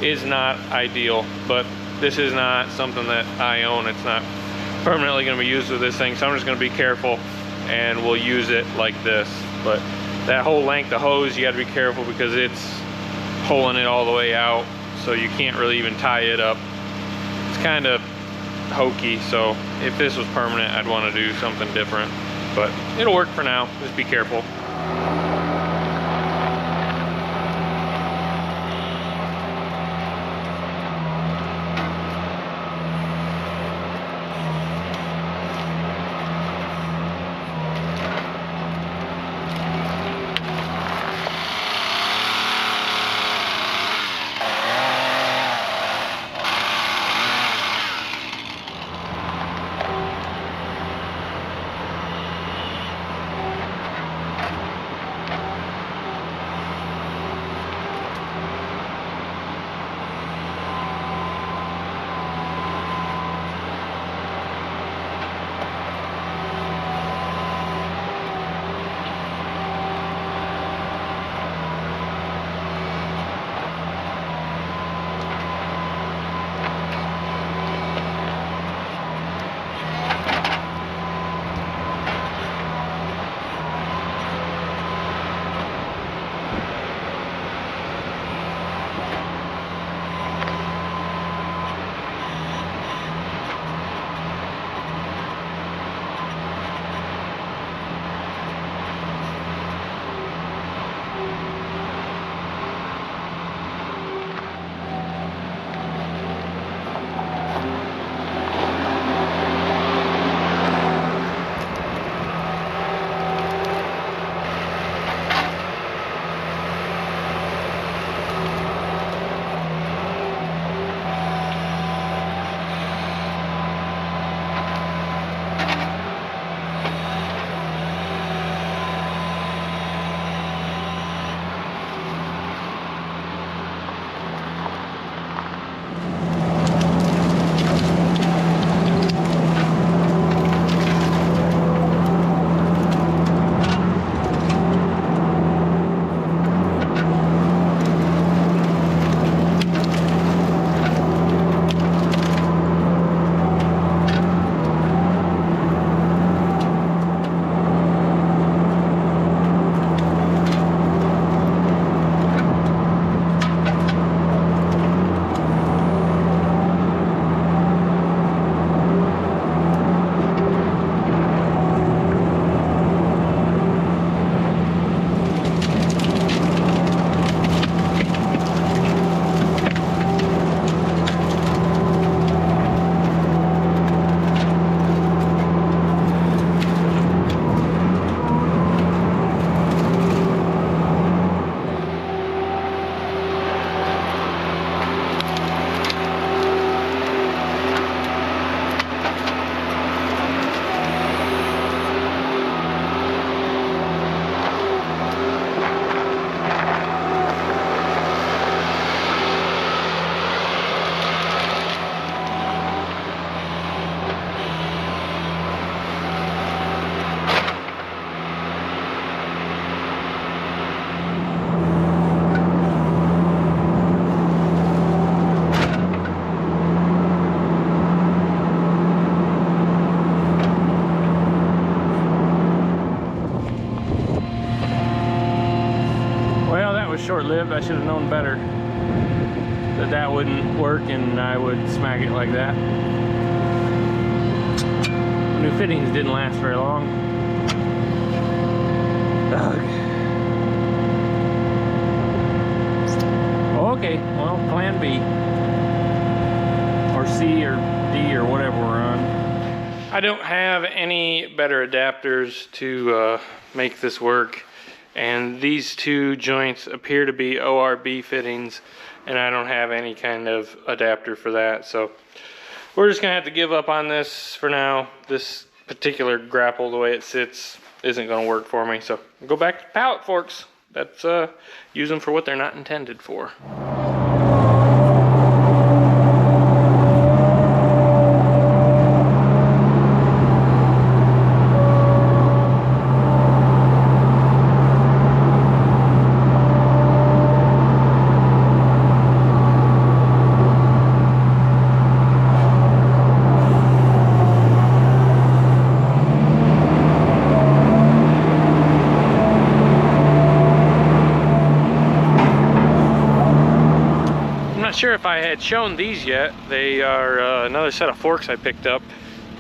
is not ideal, but this is not something that I own. It's not permanently going to be used with this thing, so I'm just going to be careful and we'll use it like this. But that whole length of hose, you got to be careful because it's pulling it all the way out, so you can't really even tie it up. It's kind of hokey, so if this was permanent, I'd want to do something different, but it'll work for now. Just be careful. Short-lived. I should have known better that that wouldn't work and I would smack it like that. New fittings didn't last very long. Ugh. Okay, well, plan B or C or D or whatever we're on. I don't have any better adapters to make this work. And these two joints appear to be ORB fittings, and I don't have any kind of adapter for that. So we're just gonna have to give up on this for now. This particular grapple, the way it sits, isn't gonna work for me. So go back to pallet forks. that's use them for what they're not intended for. Sure if I had shown these yet. They are another set of forks I picked up,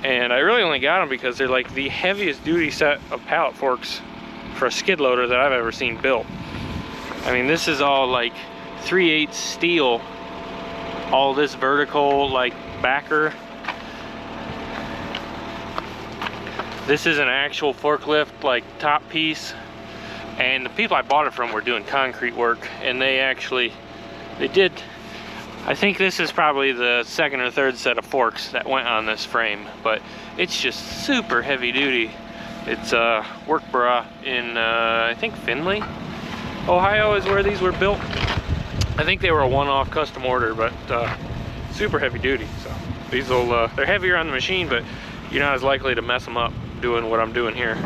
and I really only got them because they're like the heaviest duty set of pallet forks for a skid loader that I've ever seen built. I mean, this is all like 3/8 steel, all this vertical like backer. This is an actual forklift like top piece, and the people I bought it from were doing concrete work, and they did. I think this is probably the second or third set of forks that went on this frame, but it's just super heavy duty. It's work bra in I think Findlay, Ohio is where these were built. I think they were a one-off custom order, but super heavy duty. So these will they're heavier on the machine, but you're not as likely to mess them up doing what I'm doing here.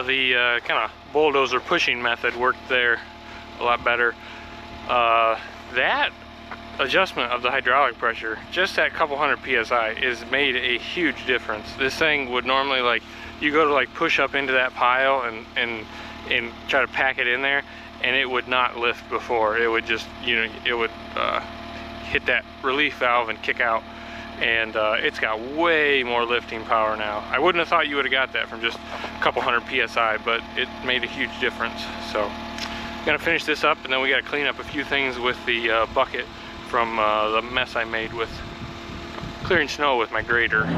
The kind of bulldozer pushing method worked there a lot better. That adjustment of the hydraulic pressure, just that couple hundred psi, is made a huge difference. This thing would normally, like, you go to like push up into that pile and try to pack it in there, and it would not lift before. It would just, you know, it would hit that relief valve and kick out. And it's got way more lifting power now. I wouldn't have thought you would have got that from just a couple hundred psi, but it made a huge difference. So I'm gonna finish this up, and then we gotta clean up a few things with the bucket from the mess I made with clearing snow with my grader.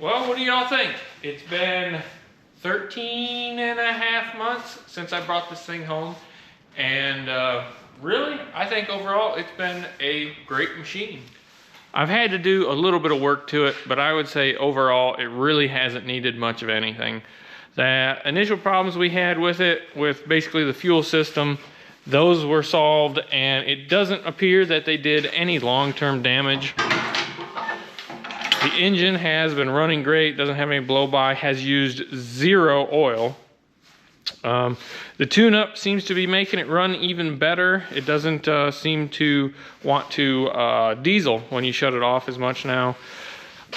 Well, what do y'all think? It's been 13 and a half months since I brought this thing home, and really, I think overall it's been a great machine. I've had to do a little bit of work to it, but I would say overall it really hasn't needed much of anything. The initial problems we had with it, with basically the fuel system, those were solved, and it doesn't appear that they did any long-term damage. The engine has been running great, doesn't have any blow-by, has used zero oil. The tune-up seems to be making it run even better. It doesn't seem to want to diesel when you shut it off as much now.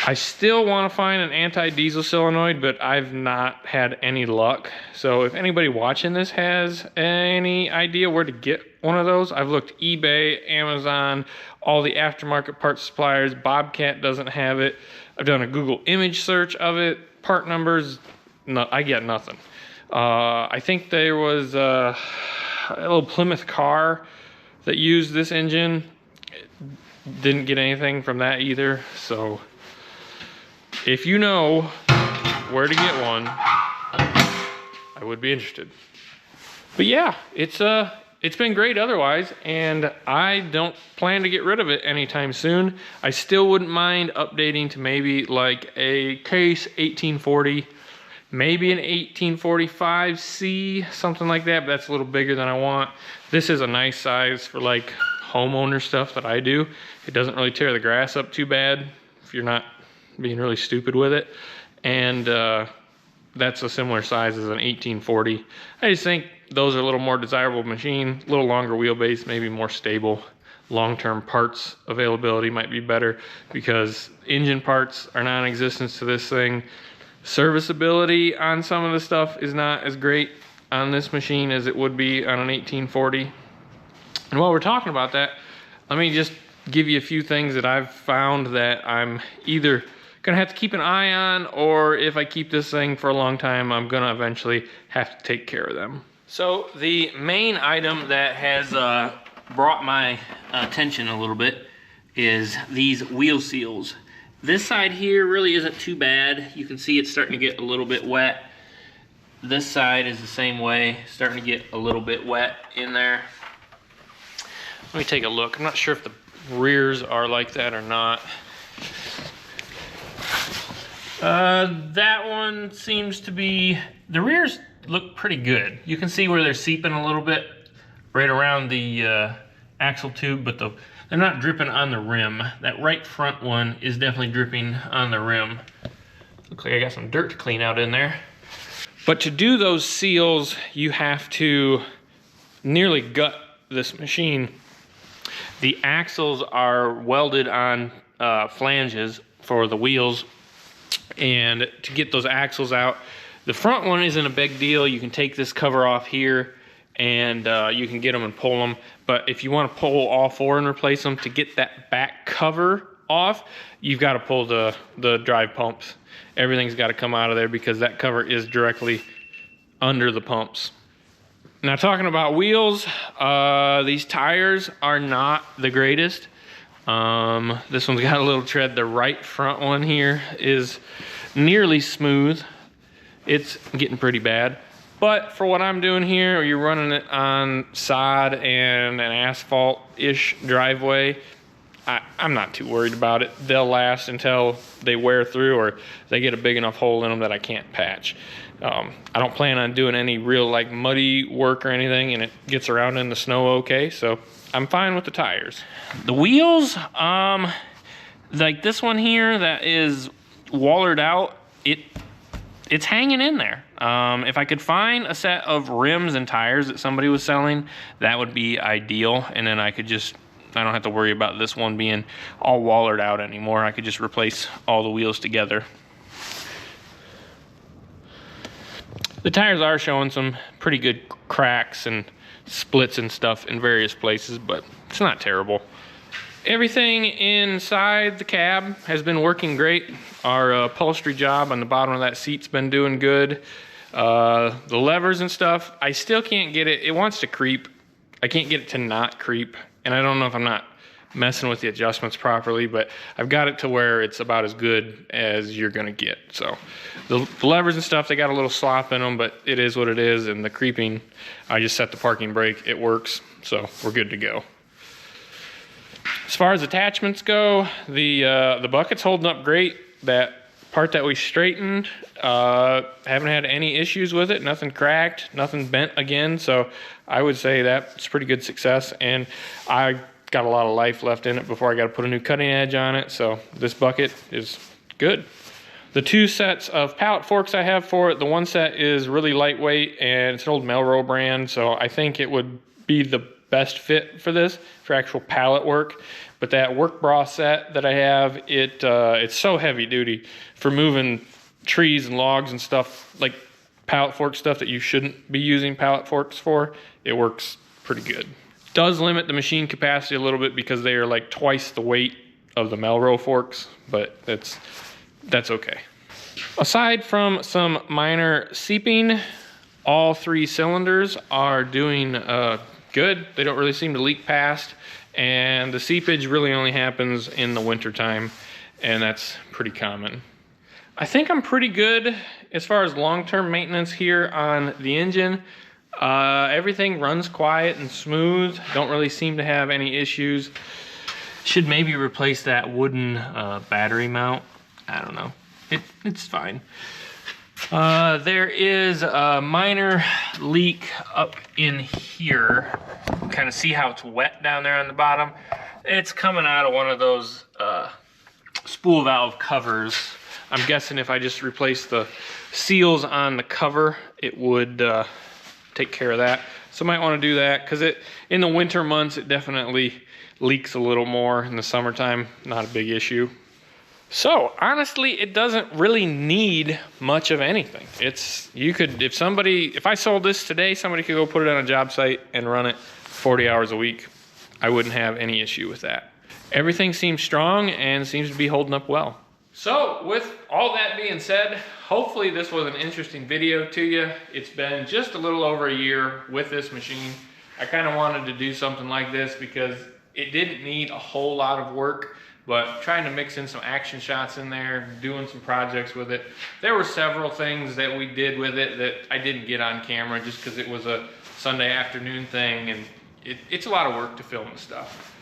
I still want to find an anti-diesel solenoid, but I've not had any luck. So if anybody watching this has any idea where to get one of those, I've looked eBay, Amazon, all the aftermarket parts suppliers. Bobcat doesn't have it. I've done a Google image search of it. Part numbers, no, I get nothing. I think there was a little Plymouth car that used this engine. Didn't get anything from that either. So if you know where to get one, I would be interested. But yeah, it's been great otherwise, and I don't plan to get rid of it anytime soon. I still wouldn't mind updating to maybe like a Case 1840, maybe an 1845C, something like that, but that's a little bigger than I want. This is a nice size for like homeowner stuff that I do. It doesn't really tear the grass up too bad if you're not being really stupid with it. And that's a similar size as an 1840. I just think those are a little more desirable machine, a little longer wheelbase, maybe more stable. Long-term parts availability might be better because engine parts are non-existent to this thing. Serviceability on some of the stuff is not as great on this machine as it would be on an 1840. And while we're talking about that, let me just give you a few things that I've found that I'm either gonna have to keep an eye on, or if I keep this thing for a long time, I'm gonna eventually have to take care of them. So the main item that has brought my attention a little bit is these wheel seals. This side here really isn't too bad. You can see it's starting to get a little bit wet. This side is the same way, starting to get a little bit wet in there. Let me take a look. I'm not sure if the rears are like that or not. That one seems to be, the rears look pretty good. You can see where they're seeping a little bit right around the axle tube, but they're not dripping on the rim. That right front one is definitely dripping on the rim. Looks like I got some dirt to clean out in there. But to do those seals, you have to nearly gut this machine. The axles are welded on flanges for the wheels, and to get those axles out, the front one isn't a big deal. You can take this cover off here and you can get them and pull them. But if you want to pull all four and replace them, to get that back cover off, you've got to pull the drive pumps. Everything's got to come out of there because that cover is directly under the pumps. Now, talking about wheels, these tires are not the greatest. This one's got a little tread. The right front one here is nearly smooth. It's getting pretty bad. But for what I'm doing here, you're running it on sod and an asphalt-ish driveway, I'm not too worried about it. They'll last until they wear through or they get a big enough hole in them that I can't patch. I don't plan on doing any real like muddy work or anything, and it gets around in the snow okay, so I'm fine with the tires. The wheels, like this one here that is wallered out, it's hanging in there. If I could find a set of rims and tires that somebody was selling, that would be ideal, and then I don't have to worry about this one being all wallered out anymore. I could just replace all the wheels together. The tires are showing some pretty good cracks and splits and stuff in various places, but it's not terrible. Everything inside the cab has been working great. Our upholstery job on the bottom of that seat's been doing good. The levers and stuff, I still can't get it. It wants to creep. I can't get it to not creep. And I don't know if I'm not messing with the adjustments properly, but I've got it to where it's about as good as you're gonna get. So the levers and stuff, they got a little slop in them, but it is what it is. And the creeping, I just set the parking brake, it works. So we're good to go. As far as attachments go, the bucket's holding up great. That part that we straightened, haven't had any issues with it, nothing cracked, nothing bent again. So I would say that's pretty good success. And I got a lot of life left in it before I got to put a new cutting edge on it. So this bucket is good. The two sets of pallet forks I have for it, the one set is really lightweight and it's an old Melrose brand. So I think it would be the best fit for this, for actual pallet work. But that work bra set that I have, it's so heavy duty for moving trees and logs and stuff, like pallet fork stuff that you shouldn't be using pallet forks for. It works pretty good. Does limit the machine capacity a little bit because they are like twice the weight of the Melrose forks, but that's okay. Aside from some minor seeping, all three cylinders are doing good. They don't really seem to leak past, and the seepage really only happens in the winter time, and that's pretty common. I think I'm pretty good as far as long-term maintenance here on the engine. Everything runs quiet and smooth. Don't really seem to have any issues. Should maybe replace that wooden battery mount. I don't know. It's fine. There is a minor leak up in here. Kind of see how it's wet down there on the bottom. It's coming out of one of those spool valve covers. I'm guessing if I just replace the seals on the cover, it would take care of that. So I might want to do that because in the winter months, it definitely leaks a little more. In the summertime, not a big issue. So honestly, it doesn't really need much of anything. If I sold this today, somebody could go put it on a job site and run it 40 hours a week. I wouldn't have any issue with that. Everything seems strong and seems to be holding up well. So with all that being said, hopefully this was an interesting video to you. It's been just a little over a year with this machine. I kind of wanted to do something like this because it didn't need a whole lot of work, but trying to mix in some action shots in there, doing some projects with it. There were several things that we did with it that I didn't get on camera just because it was a Sunday afternoon thing, and it's a lot of work to film and stuff.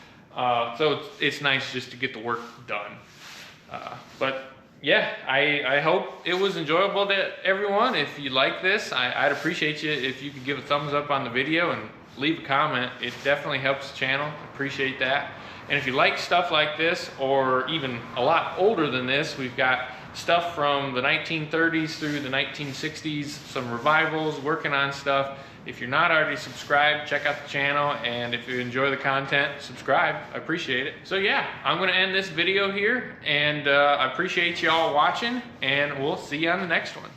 So it's nice just to get the work done. But yeah, I hope it was enjoyable to everyone. If you like this, I'd appreciate you if you could give a thumbs up on the video and leave a comment. It definitely helps the channel. Appreciate that. And if you like stuff like this, or even a lot older than this, we've got stuff from the 1930s through the 1960s, some revivals, working on stuff. If you're not already subscribed, check out the channel, and if you enjoy the content, subscribe. I appreciate it. So yeah, I'm gonna end this video here, and I appreciate you all watching, and we'll see you on the next one.